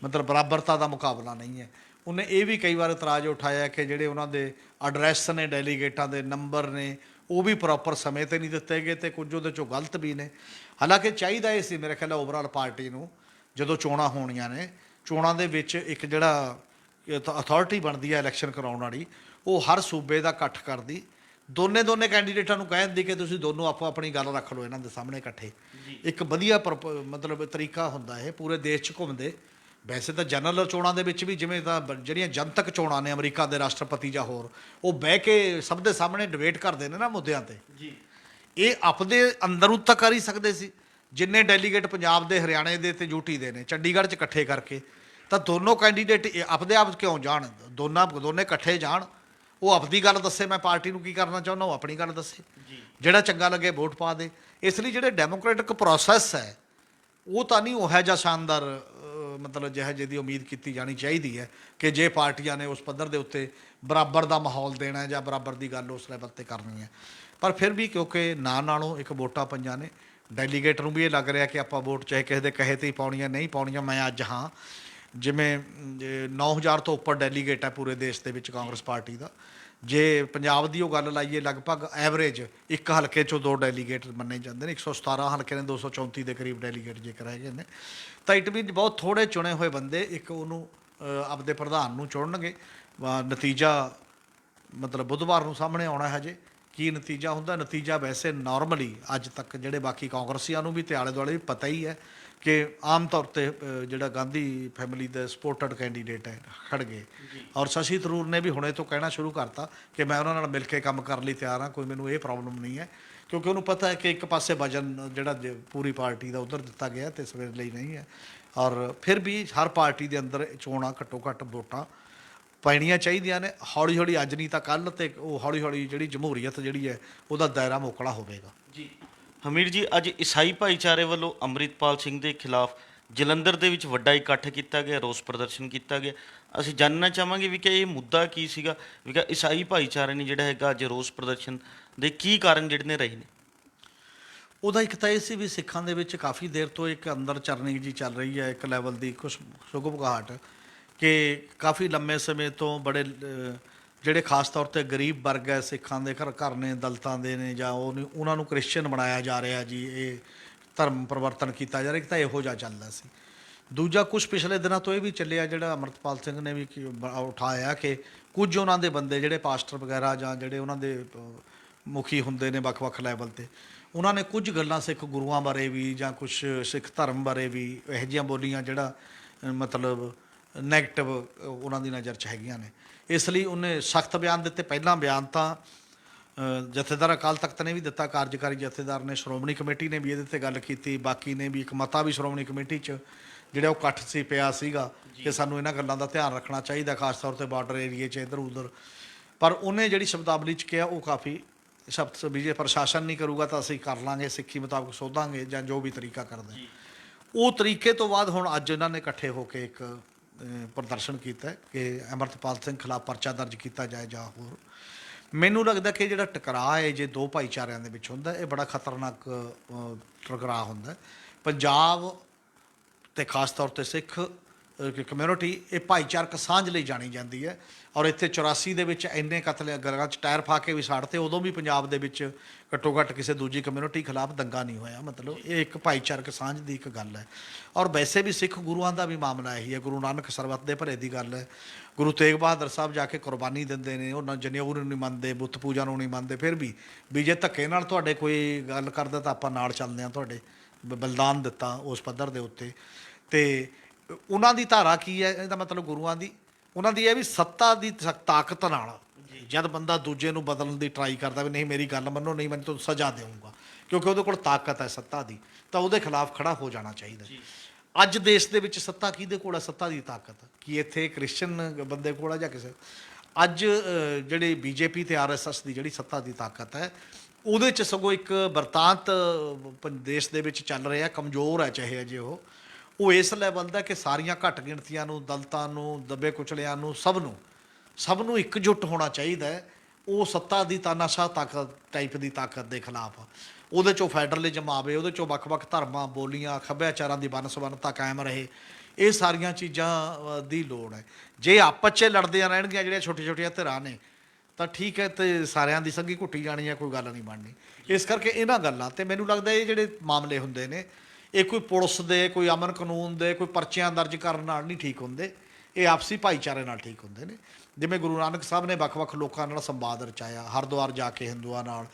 ਮਤਲਬ ਬਰਾਬਰਤਾ ਦਾ ਮੁਕਾਬਲਾ ਨਹੀਂ ਹੈ। ਉਹਨੇ ਇਹ ਵੀ ਕਈ ਵਾਰ ਇਤਰਾਜ਼ ਉਠਾਇਆ ਕਿ ਜਿਹੜੇ ਉਹਨਾਂ ਦੇ ਐਡਰੈਸ ਨੇ, ਡੈਲੀਗੇਟਾਂ ਦੇ ਨੰਬਰ ਨੇ, ਉਹ ਵੀ ਪ੍ਰੋਪਰ ਸਮੇਂ 'ਤੇ ਨਹੀਂ ਦਿੱਤੇ ਗਏ ਤੇ ਕੁਝ ਉਹਦੇ 'ਚੋਂ ਗਲਤ ਵੀ ਨੇ। ਹਾਲਾਂਕਿ ਚਾਹੀਦਾ ਇਹ ਸੀ ਮੇਰੇ ਖਿਆਲ ਓਵਰਆਲ ਪਾਰਟੀ ਨੂੰ, ਜਦੋਂ ਚੋਣਾਂ ਹੋਣੀਆਂ ਨੇ, ਚੋਣਾਂ ਦੇ ਵਿੱਚ ਇੱਕ ਜਿਹੜਾ ਅਥਾਰਟੀ ਬਣਦੀ ਹੈ ਇਲੈਕਸ਼ਨ ਕਰਾਉਣ ਵਾਲੀ, ਉਹ ਹਰ ਸੂਬੇ ਦਾ ਇਕੱਠ ਕਰਦੀ, ਦੋਨੇ ਕੈਂਡੀਡੇਟਾਂ ਨੂੰ ਕਹਿ ਦਿੰਦੀ ਕਿ ਤੁਸੀਂ ਦੋਨੋਂ ਆਪੋ ਆਪਣੀ ਗੱਲ ਰੱਖ ਲਓ ਇਹਨਾਂ ਦੇ ਸਾਹਮਣੇ ਇਕੱਠੇ। ਇੱਕ ਵਧੀਆ ਮਤਲਬ ਤਰੀਕਾ ਹੁੰਦਾ ਇਹ, ਪੂਰੇ ਦੇਸ਼ 'ਚ ਘੁੰਮਦੇ। ਵੈਸੇ ਤਾਂ ਜਨਰਲ ਚੋਣਾਂ ਦੇ ਵਿੱਚ ਵੀ ਜਿਵੇਂ ਤਾਂ ਜਿਹੜੀਆਂ ਜਨਤਕ ਚੋਣਾਂ ਨੇ ਅਮਰੀਕਾ ਦੇ ਰਾਸ਼ਟਰਪਤੀ ਜਾਂ ਹੋਰ, ਉਹ ਬਹਿ ਕੇ ਸਭ ਦੇ ਸਾਹਮਣੇ ਡਿਬੇਟ ਕਰਦੇ ਨੇ ਨਾ ਮੁੱਦਿਆਂ 'ਤੇ। ਇਹ ਆਪਦੇ ਅੰਦਰੋਂ ਤਾਂ ਕਰ ਹੀ ਸਕਦੇ ਸੀ, ਜਿੰਨੇ ਡੈਲੀਗੇਟ ਪੰਜਾਬ ਦੇ, ਹਰਿਆਣੇ ਦੇ ਤੇ ਯੂਟੀ ਦੇ ਨੇ, ਚੰਡੀਗੜ੍ਹ 'ਚ ਇਕੱਠੇ ਕਰਕੇ, ਤਾਂ ਦੋਨੋਂ ਕੈਂਡੀਡੇਟ ਆਪਦੇ ਆਪ ਕਿਉਂ ਜਾਣ, ਦੋਨੇ ਇਕੱਠੇ ਜਾਣ, ਉਹ ਆਪਣੀ ਗੱਲ ਦੱਸੇ ਮੈਂ ਪਾਰਟੀ ਨੂੰ ਕੀ ਕਰਨਾ ਚਾਹੁੰਦਾ, ਉਹ ਆਪਣੀ ਗੱਲ ਦੱਸੇ, ਜਿਹੜਾ ਚੰਗਾ ਲੱਗੇ ਵੋਟ ਪਾ ਦੇ। ਇਸ ਲਈ ਜਿਹੜੇ ਡੈਮੋਕ੍ਰੈਟਿਕ ਪ੍ਰੋਸੈਸ ਹੈ ਉਹ ਤਾਂ ਨਹੀਂ ਉਹ ਜਿਹਾ ਸ਼ਾਨਦਾਰ ਮਤਲਬ ਜਿਹੋ ਜਿਹੀ ਦੀ ਉਮੀਦ ਕੀਤੀ ਜਾਣੀ ਚਾਹੀਦੀ ਹੈ ਕਿ ਜੇ ਪਾਰਟੀਆਂ ਨੇ ਉਸ ਪੱਧਰ ਦੇ ਉੱਤੇ ਬਰਾਬਰ ਦਾ ਮਾਹੌਲ ਦੇਣਾ ਹੈ ਜਾਂ ਬਰਾਬਰ ਦੀ ਗੱਲ ਉਸ ਲੈਵਲ ਤੇ ਕਰਨੀ ਹੈ। ਪਰ ਫਿਰ ਵੀ ਕਿਉਂਕਿ ਨਾਂ ਨਾਲੋਂ ਇੱਕ ਵੋਟਾਂ ਪਈਆਂ ਨੇ, ਡੈਲੀਗੇਟ ਨੂੰ ਵੀ ਇਹ ਲੱਗ ਰਿਹਾ ਕਿ ਆਪਾਂ ਵੋਟ ਚਾਹੇ ਕਿਸੇ ਦੇ ਕਹੇ 'ਤੇ ਹੀ ਪਾਉਣੀਆਂ ਨਹੀਂ ਪਾਉਣੀਆਂ। ਮੈਂ ਅੱਜ ਹਾਂ ਜਿਵੇਂ 9,000 ਤੋਂ ਉੱਪਰ ਡੈਲੀਗੇਟ ਹੈ ਪੂਰੇ ਦੇਸ਼ ਦੇ ਵਿੱਚ ਕਾਂਗਰਸ ਪਾਰਟੀ ਦਾ। ਜੇ ਪੰਜਾਬ ਦੀ ਉਹ ਗੱਲ ਲਾਈਏ ਲਗਭਗ ਐਵਰੇਜ ਇੱਕ ਹਲਕੇ 'ਚੋਂ 2 ਡੈਲੀਗੇਟ ਮੰਨੇ ਜਾਂਦੇ ਨੇ। 117 ਹਲਕੇ ਨੇ, 234 ਦੇ ਕਰੀਬ ਡੈਲੀਗੇਟ ਜੇਕਰ ਹੈਗੇ ਨੇ, ਤਾਂ ਇਟ ਮੀਨ ਬਹੁਤ ਥੋੜ੍ਹੇ ਚੁਣੇ ਹੋਏ ਬੰਦੇ ਇੱਕ ਉਹਨੂੰ ਆਪਦੇ ਪ੍ਰਧਾਨ ਨੂੰ ਚੁਣਨਗੇ। ਨਤੀਜਾ ਮਤਲਬ ਬੁੱਧਵਾਰ ਨੂੰ ਸਾਹਮਣੇ ਆਉਣਾ ਹਜੇ ਕੀ ਨਤੀਜਾ ਹੁੰਦਾ। ਨਤੀਜਾ ਵੈਸੇ ਨਾਰਮਲੀ ਅੱਜ ਤੱਕ ਜਿਹੜੇ ਬਾਕੀ ਕਾਂਗਰਸੀਆਂ ਨੂੰ ਵੀ ਤੇ ਆਲੇ ਦੁਆਲੇ ਵੀ ਪਤਾ ਹੀ ਹੈ ਕਿ ਆਮ ਤੌਰ 'ਤੇ ਜਿਹੜਾ ਗਾਂਧੀ ਫੈਮਿਲੀ ਦੇ ਸਪੋਰਟਡ ਕੈਂਡੀਡੇਟ ਹੈ ਖੜ ਗਏ। ਔਰ ਸ਼ਸ਼ੀ ਥਰੂਰ ਨੇ ਵੀ ਹੁਣੇ ਤੋਂ ਕਹਿਣਾ ਸ਼ੁਰੂ ਕਰਤਾ ਕਿ ਮੈਂ ਉਹਨਾਂ ਨਾਲ ਮਿਲ ਕੇ ਕੰਮ ਕਰਨ ਲਈ ਤਿਆਰ ਹਾਂ, ਕੋਈ ਮੈਨੂੰ ਇਹ ਪ੍ਰੋਬਲਮ ਨਹੀਂ ਹੈ, ਕਿਉਂਕਿ ਉਹਨੂੰ ਪਤਾ ਹੈ ਕਿ ਇੱਕ ਪਾਸੇ ਵਜਨ ਜਿਹੜਾ ਪੂਰੀ ਪਾਰਟੀ ਦਾ ਉੱਧਰ ਦਿੱਤਾ ਗਿਆ ਤੇ ਸਵੇਰ ਲਈ ਨਹੀਂ ਹੈ। ਔਰ ਫਿਰ ਵੀ ਹਰ ਪਾਰਟੀ ਦੇ ਅੰਦਰ ਚੋਣਾਂ ਘੱਟੋ ਘੱਟ ਵੋਟਾਂ ਪੈਣੀਆਂ ਚਾਹੀਦੀਆਂ ਨੇ। ਹੌਲੀ ਹੌਲੀ ਅੱਜ ਨਹੀਂ ਤਾਂ ਕੱਲ੍ਹ, ਤੇ ਉਹ ਹੌਲੀ ਹੌਲੀ ਜਿਹੜੀ ਜਮਹੂਰੀਅਤ ਜਿਹੜੀ ਹੈ ਉਹਦਾ ਦਾਇਰਾ ਮੋਕਲਾ ਹੋਵੇਗਾ। ਜੀ ਹਮੀਰ ਜੀ, ਅੱਜ ਈਸਾਈ ਭਾਈਚਾਰੇ ਵੱਲੋਂ ਅੰਮ੍ਰਿਤਪਾਲ ਸਿੰਘ ਦੇ ਖਿਲਾਫ ਜਲੰਧਰ ਦੇ ਵਿੱਚ ਵੱਡਾ ਇਕੱਠ ਕੀਤਾ ਗਿਆ, ਰੋਸ ਪ੍ਰਦਰਸ਼ਨ ਕੀਤਾ ਗਿਆ। ਅਸੀਂ ਜਾਣਨਾ ਚਾਹਾਂਗੇ ਵੀ ਕਿ ਇਹ ਮੁੱਦਾ ਕੀ ਸੀਗਾ, ਵੀ ਕਿ ਈਸਾਈ ਭਾਈਚਾਰੇ ਨੇ ਜਿਹੜਾ ਹੈਗਾ ਅੱਜ ਰੋਸ ਪ੍ਰਦਰਸ਼ਨ ਦੇ ਕੀ ਕਾਰਨ ਜਿਹੜੇ ਨੇ ਰਹੇ ਨੇ। ਉਹਦਾ ਇੱਕ ਤਾਂ ਇਹ ਸੀ ਵੀ ਸਿੱਖਾਂ ਦੇ ਵਿੱਚ ਕਾਫੀ ਦੇਰ ਤੋਂ ਇੱਕ ਅੰਦਰ ਚਰਨਿੰਗ ਜੀ ਚੱਲ ਰਹੀ ਹੈ, ਇੱਕ ਲੈਵਲ ਦੀ ਕੁਛ ਸੁਗਮਗਾਹਟ ਕਿ ਕਾਫੀ ਲੰਮੇ ਸਮੇਂ ਤੋਂ ਬੜੇ ਜਿਹੜੇ ਖਾਸ ਤੌਰ 'ਤੇ ਗਰੀਬ ਵਰਗ ਹੈ ਸਿੱਖਾਂ ਦੇ ਘਰ ਨੇ, ਦਲਿਤਾਂ ਦੇ ਨੇ, ਜਾਂ ਉਹਨਾਂ ਨੂੰ ਕ੍ਰਿਸਚਨ ਬਣਾਇਆ ਜਾ ਰਿਹਾ ਜੀ, ਇਹ ਧਰਮ ਪਰਿਵਰਤਨ ਕੀਤਾ ਜਾ ਰਿਹਾ। ਇੱਕ ਤਾਂ ਇਹੋ ਜਿਹਾ ਚੱਲਦਾ ਸੀ। ਦੂਜਾ ਕੁਛ ਪਿਛਲੇ ਦਿਨਾਂ ਤੋਂ ਇਹ ਵੀ ਚੱਲਿਆ ਜਿਹੜਾ ਅੰਮ੍ਰਿਤਪਾਲ ਸਿੰਘ ਨੇ ਵੀ ਉਠਾਇਆ ਕਿ ਕੁਝ ਉਹਨਾਂ ਦੇ ਬੰਦੇ ਜਿਹੜੇ ਪਾਸਟਰ ਵਗੈਰਾ ਜਾਂ ਜਿਹੜੇ ਉਹਨਾਂ ਦੇ ਮੁਖੀ ਹੁੰਦੇ ਨੇ ਵੱਖ-ਵੱਖ ਲੈਵਲ 'ਤੇ, ਉਹਨਾਂ ਨੇ ਕੁਝ ਗੱਲਾਂ ਸਿੱਖ ਗੁਰੂਆਂ ਬਾਰੇ ਵੀ ਜਾਂ ਕੁਛ ਸਿੱਖ ਧਰਮ ਬਾਰੇ ਵੀ ਇਹੋ ਜਿਹੀਆਂ ਬੋਲੀਆਂ ਜਿਹੜਾ ਮਤਲਬ ਨੈਗੇਟਿਵ ਉਹਨਾਂ ਦੀ ਨਜ਼ਰ 'ਚ ਹੈਗੀਆਂ ਨੇ। ਇਸ ਲਈ ਉਹਨੇ ਸਖਤ ਬਿਆਨ ਦਿੱਤੇ। ਪਹਿਲਾਂ ਬਿਆਨ ਤਾਂ ਜਥੇਦਾਰ ਅਕਾਲ ਤਖਤ ਨੇ ਵੀ ਦਿੱਤਾ, ਕਾਰਜਕਾਰੀ ਜਥੇਦਾਰ ਨੇ, ਸ਼੍ਰੋਮਣੀ ਕਮੇਟੀ ਨੇ ਵੀ ਇਹਦੇ 'ਤੇ ਗੱਲ ਕੀਤੀ, ਬਾਕੀ ਨੇ ਵੀ ਇੱਕ ਮਤਾ ਵੀ ਸ਼੍ਰੋਮਣੀ ਕਮੇਟੀ 'ਚ ਜਿਹੜਾ ਉਹ ਇਕੱਠ ਸੀ ਪਿਆ ਸੀਗਾ ਕਿ ਸਾਨੂੰ ਇਹਨਾਂ ਗੱਲਾਂ ਦਾ ਧਿਆਨ ਰੱਖਣਾ ਚਾਹੀਦਾ, ਖਾਸ ਤੌਰ 'ਤੇ ਬਾਰਡਰ ਏਰੀਏ 'ਚ ਇੱਧਰ ਉੱਧਰ। ਪਰ ਉਹਨੇ ਜਿਹੜੀ ਸ਼ਬਦਾਵਲੀ 'ਚ ਕਿਹਾ ਉਹ ਕਾਫੀ ਸ਼ਬਦ ਵੀ ਜੇ ਪ੍ਰਸ਼ਾਸਨ ਨਹੀਂ ਕਰੂਗਾ ਤਾਂ ਅਸੀਂ ਕਰ ਲਾਂਗੇ, ਸਿੱਖੀ ਮੁਤਾਬਕ ਸੋਧਾਂਗੇ ਜਾਂ ਜੋ ਵੀ ਤਰੀਕਾ ਕਰਦੇ। ਉਹ ਤਰੀਕੇ ਤੋਂ ਬਾਅਦ ਹੁਣ ਅੱਜ ਇਹਨਾਂ ਨੇ ਇਕੱਠੇ ਹੋ ਕੇ ਇੱਕ ਪ੍ਰਦਰਸ਼ਨ ਕੀਤਾ ਕਿ ਅੰਮ੍ਰਿਤਪਾਲ ਸਿੰਘ ਖਿਲਾਫ ਪਰਚਾ ਦਰਜ ਕੀਤਾ ਜਾਏ ਜਾਂ ਹੋਰ। ਮੈਨੂੰ ਲੱਗਦਾ ਕਿ ਜਿਹੜਾ ਟਕਰਾਅ ਹੈ ਜੇ ਦੋ ਭਾਈਚਾਰਿਆਂ ਦੇ ਵਿੱਚ ਹੁੰਦਾ, ਇਹ ਬੜਾ ਖਤਰਨਾਕ ਟਕਰਾਅ ਹੁੰਦਾ। ਪੰਜਾਬ ਤੇ ਖਾਸ ਤੌਰ 'ਤੇ ਸਿੱਖ ਕਮਿਊਨਿਟੀ ਇਹ ਭਾਈਚਾਰਕ ਸਾਂਝ ਲਈ ਜਾਣੀ ਜਾਂਦੀ ਹੈ। ਔਰ ਇੱਥੇ 84 ਦੇ ਵਿੱਚ ਇੰਨੇ ਕਤਲ ਗਰਾਂ 'ਚ ਟਾਇਰ ਫਾ ਕੇ ਵੀ ਸਾੜਤੇ, ਉਦੋਂ ਵੀ ਪੰਜਾਬ ਦੇ ਵਿੱਚ ਘੱਟੋ ਘੱਟ ਕਿਸੇ ਦੂਜੀ ਕਮਿਊਨਿਟੀ ਖਿਲਾਫ ਦੰਗਾ ਨਹੀਂ ਹੋਇਆ। ਮਤਲਬ ਇਹ ਇੱਕ ਭਾਈਚਾਰਕ ਸਾਂਝ ਦੀ ਇੱਕ ਗੱਲ ਹੈ। ਔਰ ਵੈਸੇ ਵੀ ਸਿੱਖ ਗੁਰੂਆਂ ਦਾ ਵੀ ਮਾਮਲਾ ਇਹੀ ਹੈ। ਗੁਰੂ ਨਾਨਕ ਸਰਬੱਤ ਦੇ ਭਰੇ ਦੀ ਗੱਲ ਹੈ। ਗੁਰੂ ਤੇਗ ਬਹਾਦਰ ਸਾਹਿਬ ਜਾ ਕੇ ਕੁਰਬਾਨੀ ਦਿੰਦੇ ਨੇ, ਉਹਨਾਂ ਜਨੇਊ ਨੂੰ ਨਹੀਂ ਮੰਨਦੇ, ਬੁੱਤ ਪੂਜਾ ਨੂੰ ਨਹੀਂ ਮੰਨਦੇ, ਫਿਰ ਵੀ ਜੇ ਧੱਕੇ ਨਾਲ ਤੁਹਾਡੇ ਕੋਈ ਗੱਲ ਕਰਦਾ ਤਾਂ ਆਪਾਂ ਨਾਲ ਚੱਲਦੇ ਹਾਂ। ਤੁਹਾਡੇ ਬਲਿਦਾਨ ਦਿੱਤਾ ਉਸ ਪੱਧਰ ਦੇ ਉੱਤੇ। ਅਤੇ ਉਹਨਾਂ ਦੀ ਧਾਰਾ ਕੀ ਹੈ, ਇਹਦਾ ਮਤਲਬ ਗੁਰੂਆਂ ਦੀ ਉਹਨਾਂ ਦੀ ਇਹ ਵੀ ਸੱਤਾ ਦੀ ਤਾਕਤ ਨਾਲ ਜਦ ਬੰਦਾ ਦੂਜੇ ਨੂੰ ਬਦਲਣ ਦੀ ਟਰਾਈ ਕਰਦਾ ਵੀ ਨਹੀਂ ਮੇਰੀ ਗੱਲ ਮੰਨੋ, ਨਹੀਂ ਮੈਂ ਤੁਹਾਨੂੰ ਸਜ਼ਾ ਦੇਵਾਂਗਾ, ਕਿਉਂਕਿ ਉਹਦੇ ਕੋਲ ਤਾਕਤ ਹੈ ਸੱਤਾ ਦੀ, ਤਾਂ ਉਹਦੇ ਖਿਲਾਫ ਖੜਾ ਹੋ ਜਾਣਾ ਚਾਹੀਦਾ। ਅੱਜ ਦੇਸ਼ ਦੇ ਵਿੱਚ ਸੱਤਾ ਕਿਹਦੇ ਕੋਲ ਹੈ? ਸੱਤਾ ਦੀ ਤਾਕਤ ਕੀ ਇੱਥੇ ਕ੍ਰਿਸਚਨ ਬੰਦੇ ਕੋਲ ਹੈ ਜਾਂ ਕਿਸੇ? ਅੱਜ ਜਿਹੜੀ ਬੀਜੇਪੀ ਤੇ ਆਰਐਸਐਸ ਦੀ ਜਿਹੜੀ ਸੱਤਾ ਦੀ ਤਾਕਤ ਹੈ, ਉਹਦੇ 'ਚ ਸਗੋਂ ਇੱਕ ਵਰਤਾਂਤ ਦੇਸ਼ ਦੇ ਵਿੱਚ ਚੱਲ ਰਿਹਾ, ਕਮਜ਼ੋਰ ਹੈ ਚਾਹੇ ਅਜੇ ਉਹ ਇਸ ਲੈਵਲ ਦਾ ਕਿ ਸਾਰੀਆਂ ਘੱਟ ਗਿਣਤੀਆਂ ਨੂੰ, ਦਲਿਤਾਂ ਨੂੰ, ਦੱਬੇ ਕੁਚਲਿਆਂ ਨੂੰ, ਸਭ ਨੂੰ ਇਕਜੁੱਟ ਹੋਣਾ ਚਾਹੀਦਾ ਹੈ ਉਹ ਸੱਤਾ ਦੀ ਤਾਨਾਸ਼ਾਹ ਤਾਕਤ ਟਾਈਪ ਦੀ ਤਾਕਤ ਦੇ ਖਿਲਾਫ। ਉਹਦੇ 'ਚੋਂ ਫੈਡਰਲਿਜ਼ਮ ਆਵੇ, ਉਹਦੇ 'ਚੋਂ ਵੱਖ-ਵੱਖ ਧਰਮਾਂ, ਬੋਲੀਆਂ, ਸੱਭਿਆਚਾਰਾਂ ਦੀ ਵੰਨ-ਸੁਵੰਨਤਾ ਕਾਇਮ ਰਹੇ। ਇਹ ਸਾਰੀਆਂ ਚੀਜ਼ਾਂ ਦੀ ਲੋੜ ਹੈ। ਜੇ ਆਪਸ 'ਚ ਲੜਦੀਆਂ ਰਹਿਣਗੀਆਂ ਜਿਹੜੀਆਂ ਛੋਟੀਆਂ-ਛੋਟੀਆਂ ਧਿਰਾਂ ਨੇ ਤਾਂ ਠੀਕ ਹੈ, ਅਤੇ ਸਾਰਿਆਂ ਦੀ ਸੰਗੀ ਘੁੱਟੀ ਜਾਣੀ ਹੈ, ਕੋਈ ਗੱਲ ਨਹੀਂ ਬਣਨੀ। ਇਸ ਕਰਕੇ ਇਹਨਾਂ ਗੱਲਾਂ 'ਤੇ ਮੈਨੂੰ ਲੱਗਦਾ ਇਹ ਜਿਹੜੇ ਮਾਮਲੇ ਹੁੰਦੇ ਨੇ ਇਹ ਕੋਈ ਪੁਲਿਸ ਦੇ, ਕੋਈ ਅਮਨ ਕਾਨੂੰਨ ਦੇ, ਕੋਈ ਪਰਚਿਆਂ ਦਰਜ ਕਰਨ ਨਾਲ ਨਹੀਂ ਠੀਕ ਹੁੰਦੇ, ਇਹ ਆਪਸੀ ਭਾਈਚਾਰੇ ਨਾਲ ਠੀਕ ਹੁੰਦੇ ਨੇ। ਜਿਵੇਂ ਗੁਰੂ ਨਾਨਕ ਸਾਹਿਬ ਨੇ ਵੱਖ-ਵੱਖ ਲੋਕਾਂ ਨਾਲ ਸੰਵਾਦ ਰਚਾਇਆ, ਹਰਿਦੁਆਰ ਜਾ ਕੇ ਹਿੰਦੂਆਂ ਨਾਲ,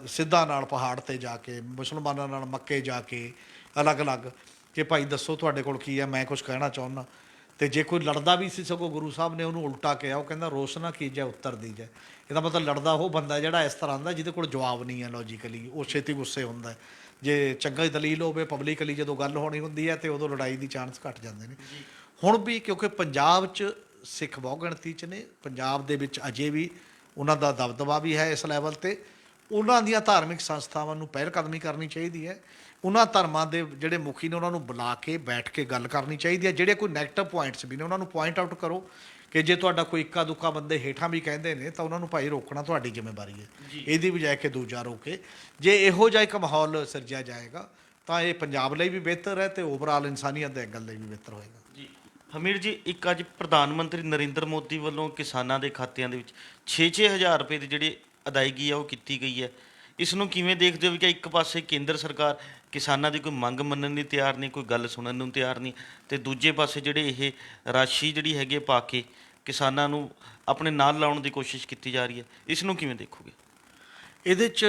ਸਿੱਧਾਂ ਨਾਲ ਪਹਾੜ 'ਤੇ ਜਾ ਕੇ, ਮੁਸਲਮਾਨਾਂ ਨਾਲ ਮੱਕੇ ਜਾ ਕੇ, ਅਲੱਗ-ਅਲੱਗ ਕਿ ਭਾਈ ਦੱਸੋ ਤੁਹਾਡੇ ਕੋਲ ਕੀ ਹੈ, ਮੈਂ ਕੁਛ ਕਹਿਣਾ ਚਾਹੁੰਦਾ। ਅਤੇ ਜੇ ਕੋਈ ਲੜਦਾ ਵੀ ਸੀ ਸਗੋਂ ਗੁਰੂ ਸਾਹਿਬ ਨੇ ਉਹਨੂੰ ਉਲਟਾ ਕਿਹਾ, ਉਹ ਕਹਿੰਦਾ ਰੋਸ ਨਾ ਕੀਜੈ ਉੱਤਰ ਦੀਜੈ। ਇਹਦਾ ਮਤਲਬ ਲੜਦਾ ਉਹ ਬੰਦਾ ਜਿਹੜਾ ਇਸ ਤਰ੍ਹਾਂ ਦਾ ਜਿਹਦੇ ਕੋਲ ਜਵਾਬ ਨਹੀਂ ਹੈ ਲੌਜੀਕਲੀ, ਉਹ ਛੇਤੀ ਗੁੱਸੇ ਹੁੰਦਾ। ਜੇ ਚੰਗਾ ਹੀ ਦਲੀਲ ਹੋਵੇ ਪਬਲਿਕਲੀ ਜਦੋਂ ਗੱਲ ਹੋਣੀ ਹੁੰਦੀ ਹੈ ਅਤੇ ਉਦੋਂ ਲੜਾਈ ਦੀ ਚਾਂਸ ਘੱਟ ਜਾਂਦੇ ਨੇ। ਹੁਣ ਵੀ ਕਿਉਂਕਿ ਪੰਜਾਬ 'ਚ ਸਿੱਖ ਬਹੁ ਗਿਣਤੀ 'ਚ ਨੇ, ਪੰਜਾਬ ਦੇ ਵਿੱਚ ਅਜੇ ਵੀ ਉਹਨਾਂ ਦਾ ਦਬਦਬਾ ਵੀ ਹੈ ਇਸ ਲੈਵਲ 'ਤੇ, ਉਹਨਾਂ ਦੀਆਂ ਧਾਰਮਿਕ ਸੰਸਥਾਵਾਂ ਨੂੰ ਪਹਿਲ ਕਦਮੀ ਕਰਨੀ ਚਾਹੀਦੀ ਹੈ। ਉਹਨਾਂ ਧਰਮਾਂ ਦੇ ਜਿਹੜੇ ਮੁਖੀ ਨੇ ਉਹਨਾਂ ਨੂੰ ਬੁਲਾ ਕੇ ਬੈਠ ਕੇ ਗੱਲ ਕਰਨੀ ਚਾਹੀਦੀ ਹੈ। ਜਿਹੜੇ ਕੋਈ ਨੈਗੇਟਿਵ ਪੁਆਇੰਟਸ ਵੀ ਨੇ ਉਹਨਾਂ ਨੂੰ ਪੁਆਇੰਟ ਆਊਟ ਕਰੋ ਕਿ ਜੇ ਤੁਹਾਡਾ ਕੋਈ ਇੱਕਾ ਦੁੱਕਾ ਬੰਦੇ ਹੇਠਾਂ ਵੀ ਕਹਿੰਦੇ ਨੇ ਤਾਂ ਉਹਨਾਂ ਨੂੰ ਭਾਈ ਰੋਕਣਾ ਤੁਹਾਡੀ ਜ਼ਿੰਮੇਵਾਰੀ ਹੈ, ਇਹਦੀ ਬਜਾਏ ਕਿ ਦੂਜਾ ਰੋਕੇ। ਜੇ ਇਹੋ ਜਿਹਾ ਇੱਕ ਮਾਹੌਲ ਸਿਰਜਿਆ ਜਾਏਗਾ ਤਾਂ ਇਹ ਪੰਜਾਬ ਲਈ ਵੀ ਬਿਹਤਰ ਹੈ ਤੇ ਓਵਰਆਲ ਇਨਸਾਨੀਅਤ ਦੇ ਐਂਗਲ ਲਈ ਵੀ ਬਿਹਤਰ ਹੋਏਗਾ। ਜੀ ਹਮੀਰ ਜੀ, ਇੱਕ ਅੱਜ ਪ੍ਰਧਾਨ ਮੰਤਰੀ ਨਰਿੰਦਰ ਮੋਦੀ ਵੱਲੋਂ ਕਿਸਾਨਾਂ ਦੇ ਖਾਤਿਆਂ ਦੇ ਵਿੱਚ 6-6 ਹਜ਼ਾਰ ਰੁਪਏ ਦੀ ਜਿਹੜੀ ਅਦਾਇਗੀ ਆ ਉਹ ਕੀਤੀ ਗਈ ਹੈ। ਇਸ ਨੂੰ ਕਿਵੇਂ ਦੇਖਦੇ ਹੋ ਕਿ ਇੱਕ ਪਾਸੇ ਕੇਂਦਰ ਸਰਕਾਰ ਕਿਸਾਨਾਂ ਦੀ ਕੋਈ ਮੰਗ ਮੰਨਣ ਲਈ ਤਿਆਰ ਨਹੀਂ, ਕੋਈ ਗੱਲ ਸੁਣਨ ਨੂੰ ਤਿਆਰ ਨਹੀਂ, ਤੇ ਦੂਜੇ ਪਾਸੇ ਜਿਹੜੇ ਇਹ ਰਾਸ਼ੀ ਜਿਹੜੀ ਹੈਗੀ ਹੈ ਪਾ ਕੇ ਕਿਸਾਨਾਂ ਨੂੰ ਆਪਣੇ ਨਾਲ ਲਾਉਣ ਦੀ ਕੋਸ਼ਿਸ਼ ਕੀਤੀ ਜਾ ਰਹੀ ਹੈ, ਇਸ ਨੂੰ ਕਿਵੇਂ ਦੇਖੋਗੇ? ਇਹਦੇ 'ਚ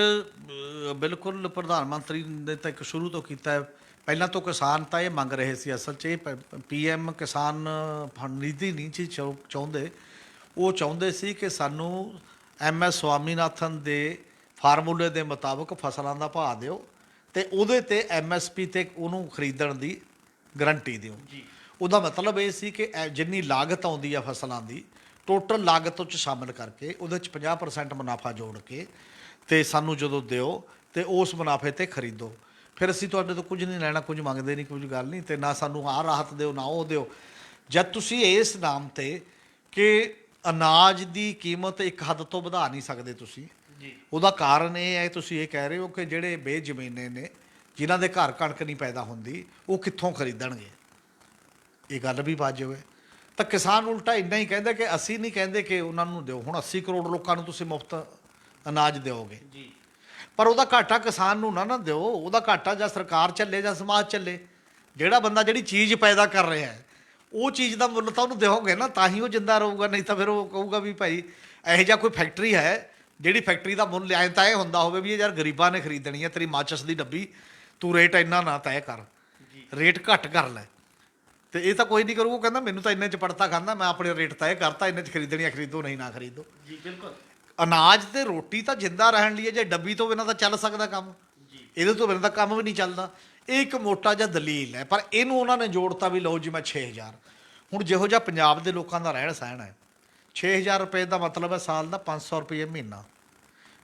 ਬਿਲਕੁਲ ਪ੍ਰਧਾਨ ਮੰਤਰੀ ਨੇ ਤਾਂ ਇੱਕ ਸ਼ੁਰੂ ਤੋਂ ਕੀਤਾ ਹੈ। ਪਹਿਲਾਂ ਤੋਂ ਕਿਸਾਨ ਤਾਂ ਇਹ ਮੰਗ ਰਹੇ ਸੀ, ਅਸਲ 'ਚ ਇਹ PM ਕਿਸਾਨ ਫੰਡ ਨਿਧੀ ਨਹੀਂ ਸੀ ਚਾਹੁੰਦੇ। ਉਹ ਚਾਹੁੰਦੇ ਸੀ ਕਿ ਸਾਨੂੰ MS ਸਵਾਮੀਨਾਥਨ ਦੇ ਫਾਰਮੂਲੇ ਦੇ ਮੁਤਾਬਕ ਫਸਲਾਂ ਦਾ ਭਾਅ ਦਿਓ ਤੇ ਉਹਦੇ ਤੇ MSP ਤੇ ਉਹਨੂੰ ਖਰੀਦਣ ਦੀ ਗਰੰਟੀ ਦਿਓ। ਉਹਦਾ ਮਤਲਬ ਇਹ ਸੀ ਕਿ ਜਿੰਨੀ ਲਾਗਤ ਆਉਂਦੀ ਆ ਫਸਲਾਂ ਦੀ ਟੋਟਲ ਲਾਗਤ ਉਹ 'ਚ ਸ਼ਾਮਿਲ ਕਰਕੇ ਉਹਦੇ 'ਚ 50% ਮੁਨਾਫਾ ਜੋੜ ਕੇ ਤੇ ਸਾਨੂੰ ਜਦੋਂ ਦਿਓ ਤੇ ਉਸ ਮੁਨਾਫੇ ਤੇ ਖਰੀਦੋ। ਫਿਰ ਅਸੀਂ ਤੁਹਾਡੇ ਤੋਂ ਕੁਝ ਨਹੀਂ ਲੈਣਾ, ਕੁਝ ਮੰਗਦੇ ਨਹੀਂ, ਕੁਝ ਗੱਲ ਨਹੀਂ, ਤੇ ਨਾ ਸਾਨੂੰ ਆਹ ਰਾਹਤ ਦਿਓ ਨਾ ਉਹ ਦਿਓ। ਜਦ ਤੁਸੀਂ ਇਸ ਨਾਮ ਤੇ ਕਿ ਅਨਾਜ ਦੀ ਕੀਮਤ ਇੱਕ ਹੱਦ ਤੋਂ ਵਧਾ ਨਹੀਂ ਸਕਦੇ ਤੁਸੀਂ, ਉਹਦਾ ਕਾਰਨ ਇਹ ਹੈ, ਤੁਸੀਂ ਇਹ ਕਹਿ ਰਹੇ ਹੋ ਕਿ ਜਿਹੜੇ ਬੇਜ਼ਮੀਨੇ ਨੇ ਜਿਨ੍ਹਾਂ ਦੇ ਘਰ ਕਣਕ ਨਹੀਂ ਪੈਦਾ ਹੁੰਦੀ ਉਹ ਕਿੱਥੋਂ ਖਰੀਦਣਗੇ। ਇਹ ਗੱਲ ਵੀ ਵਾਜਬ ਹੈ। ਤਾਂ ਕਿਸਾਨ ਉਲਟਾ ਇੰਨਾ ਹੀ ਕਹਿੰਦਾ ਕਿ ਅਸੀਂ ਨਹੀਂ ਕਹਿੰਦੇ ਕਿ ਉਹਨਾਂ ਨੂੰ ਦਿਓ। ਹੁਣ 80 ਕਰੋੜ ਲੋਕਾਂ ਨੂੰ ਤੁਸੀਂ ਮੁਫਤ ਅਨਾਜ ਦਿਓਗੇ, ਪਰ ਉਹਦਾ ਘਾਟਾ ਕਿਸਾਨ ਨੂੰ ਨਾ ਦਿਓ। ਉਹਦਾ ਘਾਟਾ ਜਾਂ ਸਰਕਾਰ ਚੱਲੇ ਜਾਂ ਸਮਾਜ ਚੱਲੇ। ਜਿਹੜਾ ਬੰਦਾ ਜਿਹੜੀ ਚੀਜ਼ ਪੈਦਾ ਕਰ ਰਿਹਾ ਹੈ ਉਹ ਚੀਜ਼ ਦਾ ਮੁੱਲ ਤਾਂ ਉਹਨੂੰ ਦਿਓਗੇ ਨਾ, ਤਾਂ ਹੀ ਉਹ ਜਿੰਦਾ ਰਹੂਗਾ। ਨਹੀਂ ਤਾਂ ਫਿਰ ਉਹ ਕਹੂਗਾ ਵੀ ਭਾਈ ਇਹੋ ਜਿਹਾ ਕੋਈ ਫੈਕਟਰੀ ਹੈ ਜਿਹੜੀ ਫੈਕਟਰੀ ਦਾ ਮੁੱਲ ਐਂ ਤਾਂ ਇਹ ਹੁੰਦਾ ਹੋਵੇ ਵੀ ਇਹ ਯਾਰ ਗਰੀਬਾਂ ਨੇ ਖਰੀਦਣੀ ਹੈ, ਤੇਰੀ ਮਾਚਸ ਦੀ ਡੱਬੀ, ਤੂੰ ਰੇਟ ਇੰਨਾ ਨਾ ਤੈਅ ਕਰ, ਰੇਟ ਘੱਟ ਕਰ ਲੈ। ਤੇ ਇਹ ਤਾਂ ਕੋਈ ਨਹੀਂ ਕਰੂ। ਉਹ ਕਹਿੰਦਾ ਮੈਨੂੰ ਤਾਂ ਇੰਨੇ 'ਚ ਪੜਤਾ ਖਾਂਦਾ, ਮੈਂ ਆਪਣੇ ਰੇਟ ਤੈਅ ਕਰਤਾ, ਇੰਨੇ 'ਚ ਖਰੀਦਣੀ ਆ ਖਰੀਦੋ, ਨਹੀਂ ਨਾ ਖਰੀਦੋ। ਜੀ ਬਿਲਕੁਲ। ਅਨਾਜ ਤੇ ਰੋਟੀ ਤਾਂ ਜਿੰਦਾ ਰਹਿਣ ਲਈ ਹੈ, ਜੇ ਡੱਬੀ ਤੋਂ ਬਿਨਾਂ ਤਾਂ ਚੱਲ ਸਕਦਾ ਕੰਮ, ਇਹਦੇ ਤੋਂ ਬਿਨਾਂ ਤਾਂ ਕੰਮ ਵੀ ਨਹੀਂ ਚੱਲਦਾ। ਇਹ ਇੱਕ ਮੋਟਾ ਜਿਹਾ ਦਲੀਲ ਹੈ, ਪਰ ਇਹਨੂੰ ਉਹਨਾਂ ਨੇ ਜੋੜਤਾ ਵੀ ਲਓ ਜੀ ਮੈਂ 6000। ਹੁਣ ਜਿਹੋ ਜਿਹਾ ਪੰਜਾਬ ਦੇ ਲੋਕਾਂ ਦਾ ਰਹਿਣ ਸਹਿਣ ਹੈ, 6000 ਰੁਪਏ ਦਾ ਮਤਲਬ ਹੈ ਸਾਲ ਦਾ 500 ਰੁਪਏ ਮਹੀਨਾ।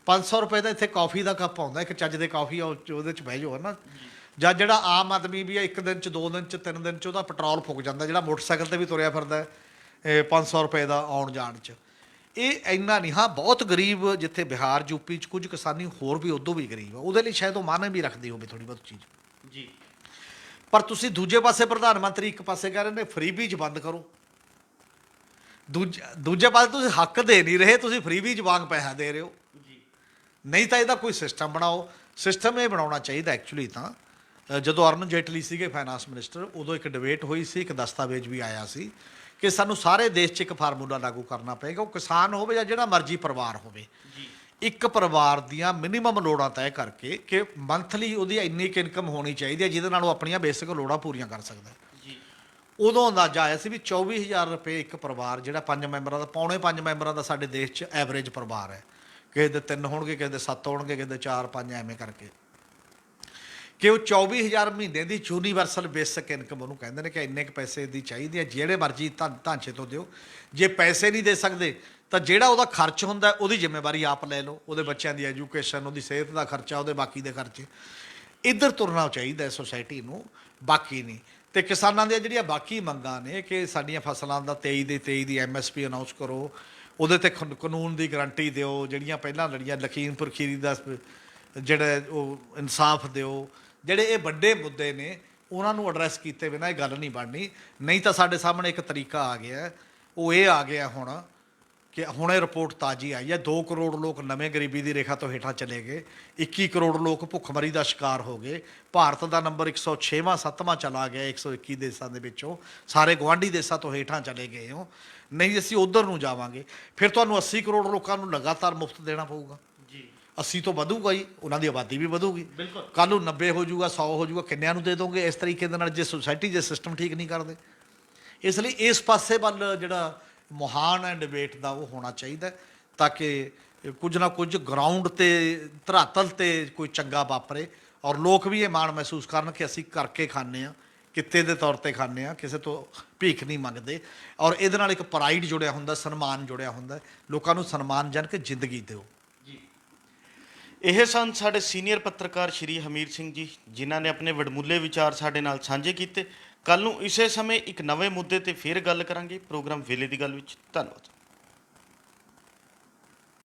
500 ਰੁਪਏ ਦਾ ਇੱਥੇ ਕੌਫੀ ਦਾ ਕੱਪ ਆਉਂਦਾ, ਇੱਕ ਚੱਜ ਦੇ ਕੌਫੀ ਆ ਉਹਦੇ 'ਚ ਬਹਿ ਜਾਓ ਹੈ ਨਾ। ਜਾਂ ਜਿਹੜਾ ਆਮ ਆਦਮੀ ਵੀ ਹੈ, ਇੱਕ ਦਿਨ 'ਚ 2 ਦਿਨ 'ਚ 3 ਦਿਨ 'ਚ ਉਹਦਾ ਪੈਟਰੋਲ ਫੁੱਕ ਜਾਂਦਾ, ਜਿਹੜਾ ਮੋਟਰਸਾਈਕਲ 'ਤੇ ਵੀ ਤੁਰਿਆ ਫਿਰਦਾ 500 ਰੁਪਏ ਦਾ ਆਉਣ ਜਾਣ 'ਚ। ਇਹ ਇੰਨਾ ਨਹੀਂ। ਹਾਂ, ਬਹੁਤ ਗਰੀਬ ਜਿੱਥੇ ਬਿਹਾਰ ਯੂਪੀ 'ਚ ਕੁਝ ਕਿਸਾਨੀ ਹੋਰ ਵੀ ਉਦੋਂ ਵੀ ਗਰੀਬ ਆ, ਉਹਦੇ ਲਈ ਸ਼ਾਇਦ ਉਹ ਮਾਨੇ ਵੀ ਰੱਖਦੀ ਹੋਵੇ ਥੋੜ੍ਹੀ ਬਹੁਤ ਚੀਜ਼। ਜੀ ਪਰ ਤੁਸੀਂ ਦੂਜੇ ਪਾਸੇ ਪ੍ਰਧਾਨ ਮੰਤਰੀ ਇੱਕ ਪਾਸੇ ਕਹਿ ਰਹੇ ਨੇ ਫਰੀ ਬੀਜ ਬੰਦ ਕਰੋ, ਦੂਜੇ ਪਾਸੇ ਤੁਸੀਂ ਹੱਕ ਦੇ ਨਹੀਂ ਰਹੇ, ਤੁਸੀਂ ਫਰੀ ਬੀਜ ਵਾਂਗ ਪੈਸਾ ਦੇ ਰਹੇ ਹੋ। ਨਹੀਂ ਤਾਂ ਇਹਦਾ ਕੋਈ ਸਿਸਟਮ ਬਣਾਓ। ਸਿਸਟਮ ਇਹ ਬਣਾਉਣਾ ਚਾਹੀਦਾ ਐਕਚੁਅਲੀ ਤਾਂ ਜਦੋਂ ਅਰੁਣ ਜੇਟਲੀ ਸੀਗੇ ਫਾਈਨਾਂਸ ਮਿਨਿਸਟਰ, ਉਦੋਂ ਇੱਕ ਡਿਬੇਟ ਹੋਈ ਸੀ, ਇੱਕ ਦਸਤਾਵੇਜ਼ ਵੀ ਆਇਆ ਸੀ ਕਿ ਸਾਨੂੰ ਸਾਰੇ ਦੇਸ਼ 'ਚ ਇੱਕ ਫਾਰਮੂਲਾ ਲਾਗੂ ਕਰਨਾ ਪਏਗਾ। ਉਹ ਕਿਸਾਨ ਹੋਵੇ ਜਾਂ ਜਿਹੜਾ ਮਰਜ਼ੀ ਪਰਿਵਾਰ ਹੋਵੇ, ਇੱਕ ਪਰਿਵਾਰ ਦੀਆਂ ਮਿਨੀਮਮ ਲੋੜਾਂ ਤੈਅ ਕਰਕੇ ਕਿ ਮੰਥਲੀ ਉਹਦੀ ਇੰਨੀ ਕੁ ਇਨਕਮ ਹੋਣੀ ਚਾਹੀਦੀ ਹੈ ਜਿਹਦੇ ਨਾਲ ਉਹ ਆਪਣੀਆਂ ਬੇਸਿਕ ਲੋੜਾਂ ਪੂਰੀਆਂ ਕਰ ਸਕਦਾ। ਉਦੋਂ ਅੰਦਾਜ਼ਾ ਆਇਆ ਸੀ ਵੀ 24000 ਰੁਪਏ ਇੱਕ ਪਰਿਵਾਰ, ਜਿਹੜਾ 5 ਮੈਂਬਰਾਂ ਦਾ, ਪੌਣੇ 5 ਮੈਂਬਰਾਂ ਦਾ ਸਾਡੇ ਦੇਸ਼ 'ਚ ਐਵਰੇਜ ਪਰਿਵਾਰ ਹੈ। ਕਿਸੇ ਦੇ 3 ਹੋਣਗੇ, ਕਿਸੇ ਦੇ 7 ਹੋਣਗੇ, ਕਿਸੇ ਦੇ 4-5, ਐਵੇਂ ਕਰਕੇ ਕਿ ਉਹ 24000 ਮਹੀਨੇ ਦੀ ਯੂਨੀਵਰਸਲ ਬੇਸਿਕ ਇਨਕਮ ਉਹਨੂੰ ਕਹਿੰਦੇ ਨੇ ਕਿ ਇੰਨੇ ਕੁ ਪੈਸੇ ਦੀ ਚਾਹੀਦੀ ਹੈ, ਜਿਹੜੇ ਮਰਜ਼ੀ ਢਾਂਚੇ ਤੋਂ ਦਿਓ। ਜੇ ਪੈਸੇ ਨਹੀਂ ਦੇ ਸਕਦੇ ਤਾਂ ਜਿਹੜਾ ਉਹਦਾ ਖਰਚ ਹੁੰਦਾ ਉਹਦੀ ਜ਼ਿੰਮੇਵਾਰੀ ਆਪ ਲੈ ਲਓ, ਉਹਦੇ ਬੱਚਿਆਂ ਦੀ ਐਜੂਕੇਸ਼ਨ, ਉਹਦੀ ਸਿਹਤ ਦਾ ਖਰਚਾ, ਉਹਦੇ ਬਾਕੀ ਦੇ ਖਰਚੇ। ਇੱਧਰ ਤੁਰਨਾ ਚਾਹੀਦਾ ਸੋਸਾਇਟੀ ਨੂੰ, ਬਾਕੀ ਨਹੀਂ। ਤੇ ਕਿਸਾਨਾਂ ਦੀਆਂ ਜਿਹੜੀਆਂ ਬਾਕੀ ਮੰਗਾਂ ਨੇ ਕਿ ਸਾਡੀਆਂ ਫਸਲਾਂ ਦਾ 23 ਦੇ 23 ਦੀ MSP ਅਨਾਊਂਸ ਕਰੋ, ਉਹਦੇ ਤੇ ਕਾਨੂੰਨ ਦੀ ਗਰੰਟੀ ਦਿਓ, ਜਿਹੜੀਆਂ ਪਹਿਲਾਂ ਲੜੀਆਂ ਲਖੀਮਪੁਰ ਖੀਰੀ ਦਾ ਜਿਹੜਾ ਉਹ ਇਨਸਾਫ ਦਿਓ। ਜਿਹੜੇ ਇਹ ਵੱਡੇ ਮੁੱਦੇ ਨੇ ਉਹਨਾਂ ਨੂੰ ਐਡਰੈਸ ਕੀਤੇ ਬਿਨਾਂ ਇਹ ਗੱਲ ਨਹੀਂ ਬਣਨੀ। ਨਹੀਂ ਤਾਂ ਸਾਡੇ ਸਾਹਮਣੇ ਇੱਕ ਤਰੀਕਾ ਆ ਗਿਆ, ਉਹ ਇਹ ਆ ਗਿਆ ਹੁਣ ਕਿ ਹੁਣ ਇਹ ਰਿਪੋਰਟ ਤਾਜ਼ੀ ਆਈ ਹੈ, 2 ਕਰੋੜ ਲੋਕ ਨਵੇਂ ਗਰੀਬੀ ਦੀ ਰੇਖਾ ਤੋਂ ਹੇਠਾਂ ਚਲੇ ਗਏ, 21 ਕਰੋੜ ਲੋਕ ਭੁੱਖਮਰੀ ਦਾ ਸ਼ਿਕਾਰ ਹੋ ਗਏ। ਭਾਰਤ ਦਾ ਨੰਬਰ 106ਵਾਂ 7ਵਾਂ ਚਲਾ ਗਿਆ 121 ਦੇਸ਼ਾਂ ਦੇ ਵਿੱਚੋਂ। ਸਾਰੇ ਗੁਆਂਢੀ ਦੇਸ਼ਾਂ ਤੋਂ ਹੇਠਾਂ ਚਲੇ ਗਏ ਹੋ। ਨਹੀਂ ਅਸੀਂ ਉੱਧਰ ਨੂੰ ਜਾਵਾਂਗੇ, ਫਿਰ ਤੁਹਾਨੂੰ 80 ਕਰੋੜ ਲੋਕਾਂ ਨੂੰ ਲਗਾਤਾਰ ਮੁਫਤ ਦੇਣਾ ਪਊਗਾ। 80 ਤੋਂ ਵਧੂਗਾ ਹੀ, ਉਹਨਾਂ ਦੀ ਆਬਾਦੀ ਵੀ ਵਧੂਗੀ। ਕੱਲ੍ਹ ਨੂੰ 90 ਹੋ ਜਾਊਗਾ, 100 ਹੋ ਜਾਊਗਾ, ਕਿੰਨਿਆਂ ਨੂੰ ਦੇ ਦੋਗੇ ਇਸ ਤਰੀਕੇ ਦੇ ਨਾਲ ਜੇ ਸੋਸਾਇਟੀ ਜੇ ਸਿਸਟਮ ਠੀਕ ਨਹੀਂ ਕਰਦੇ। ਇਸ ਲਈ ਇਸ ਪਾਸੇ ਵੱਲ ਜਿਹੜਾ ਮੁਹਾਨ ਹੈ ਡਿਬੇਟ ਦਾ ਉਹ ਹੋਣਾ ਚਾਹੀਦਾ, ਤਾਂ ਕਿ ਕੁਝ ਨਾ ਕੁਝ ਗਰਾਊਂਡ 'ਤੇ ਧਰਾਤਲ 'ਤੇ ਕੋਈ ਚੰਗਾ ਵਾਪਰੇ ਔਰ ਲੋਕ ਵੀ ਇਹ ਮਾਣ ਮਹਿਸੂਸ ਕਰਨ ਕਿ ਅਸੀਂ ਕਰਕੇ ਖਾਂਦੇ ਹਾਂ, ਕਿੱਤੇ ਦੇ ਤੌਰ 'ਤੇ ਖਾਂਦੇ ਹਾਂ, ਕਿਸੇ ਤੋਂ ਭੀਖ ਨਹੀਂ ਮੰਗਦੇ। ਔਰ ਇਹਦੇ ਨਾਲ ਇੱਕ ਪ੍ਰਾਈਡ ਜੁੜਿਆ ਹੁੰਦਾ, ਸਨਮਾਨ ਜੁੜਿਆ ਹੁੰਦਾ। ਲੋਕਾਂ ਨੂੰ ਸਨਮਾਨਜਨਕ ਜ਼ਿੰਦਗੀ ਦਿਓ। ਇਹ ਸਨ ਸਾਡੇ ਸੀਨੀਅਰ ਪੱਤਰਕਾਰ ਸ਼੍ਰੀ ਹਮੀਰ ਸਿੰਘ ਜੀ, ਜਿਨ੍ਹਾਂ ਨੇ ਆਪਣੇ ਵਡਮੁੱਲੇ ਵਿਚਾਰ ਸਾਡੇ ਨਾਲ ਸਾਂਝੇ ਕੀਤੇ। ਕੱਲ ਨੂੰ ਇਸੇ ਸਮੇਂ ਇੱਕ ਨਵੇਂ ਮੁੱਦੇ ਤੇ ਫਿਰ ਗੱਲ ਕਰਾਂਗੇ ਪ੍ਰੋਗਰਾਮ ਵੇਲੇ ਦੀ ਗੱਲ ਵਿੱਚ। ਧੰਨਵਾਦ।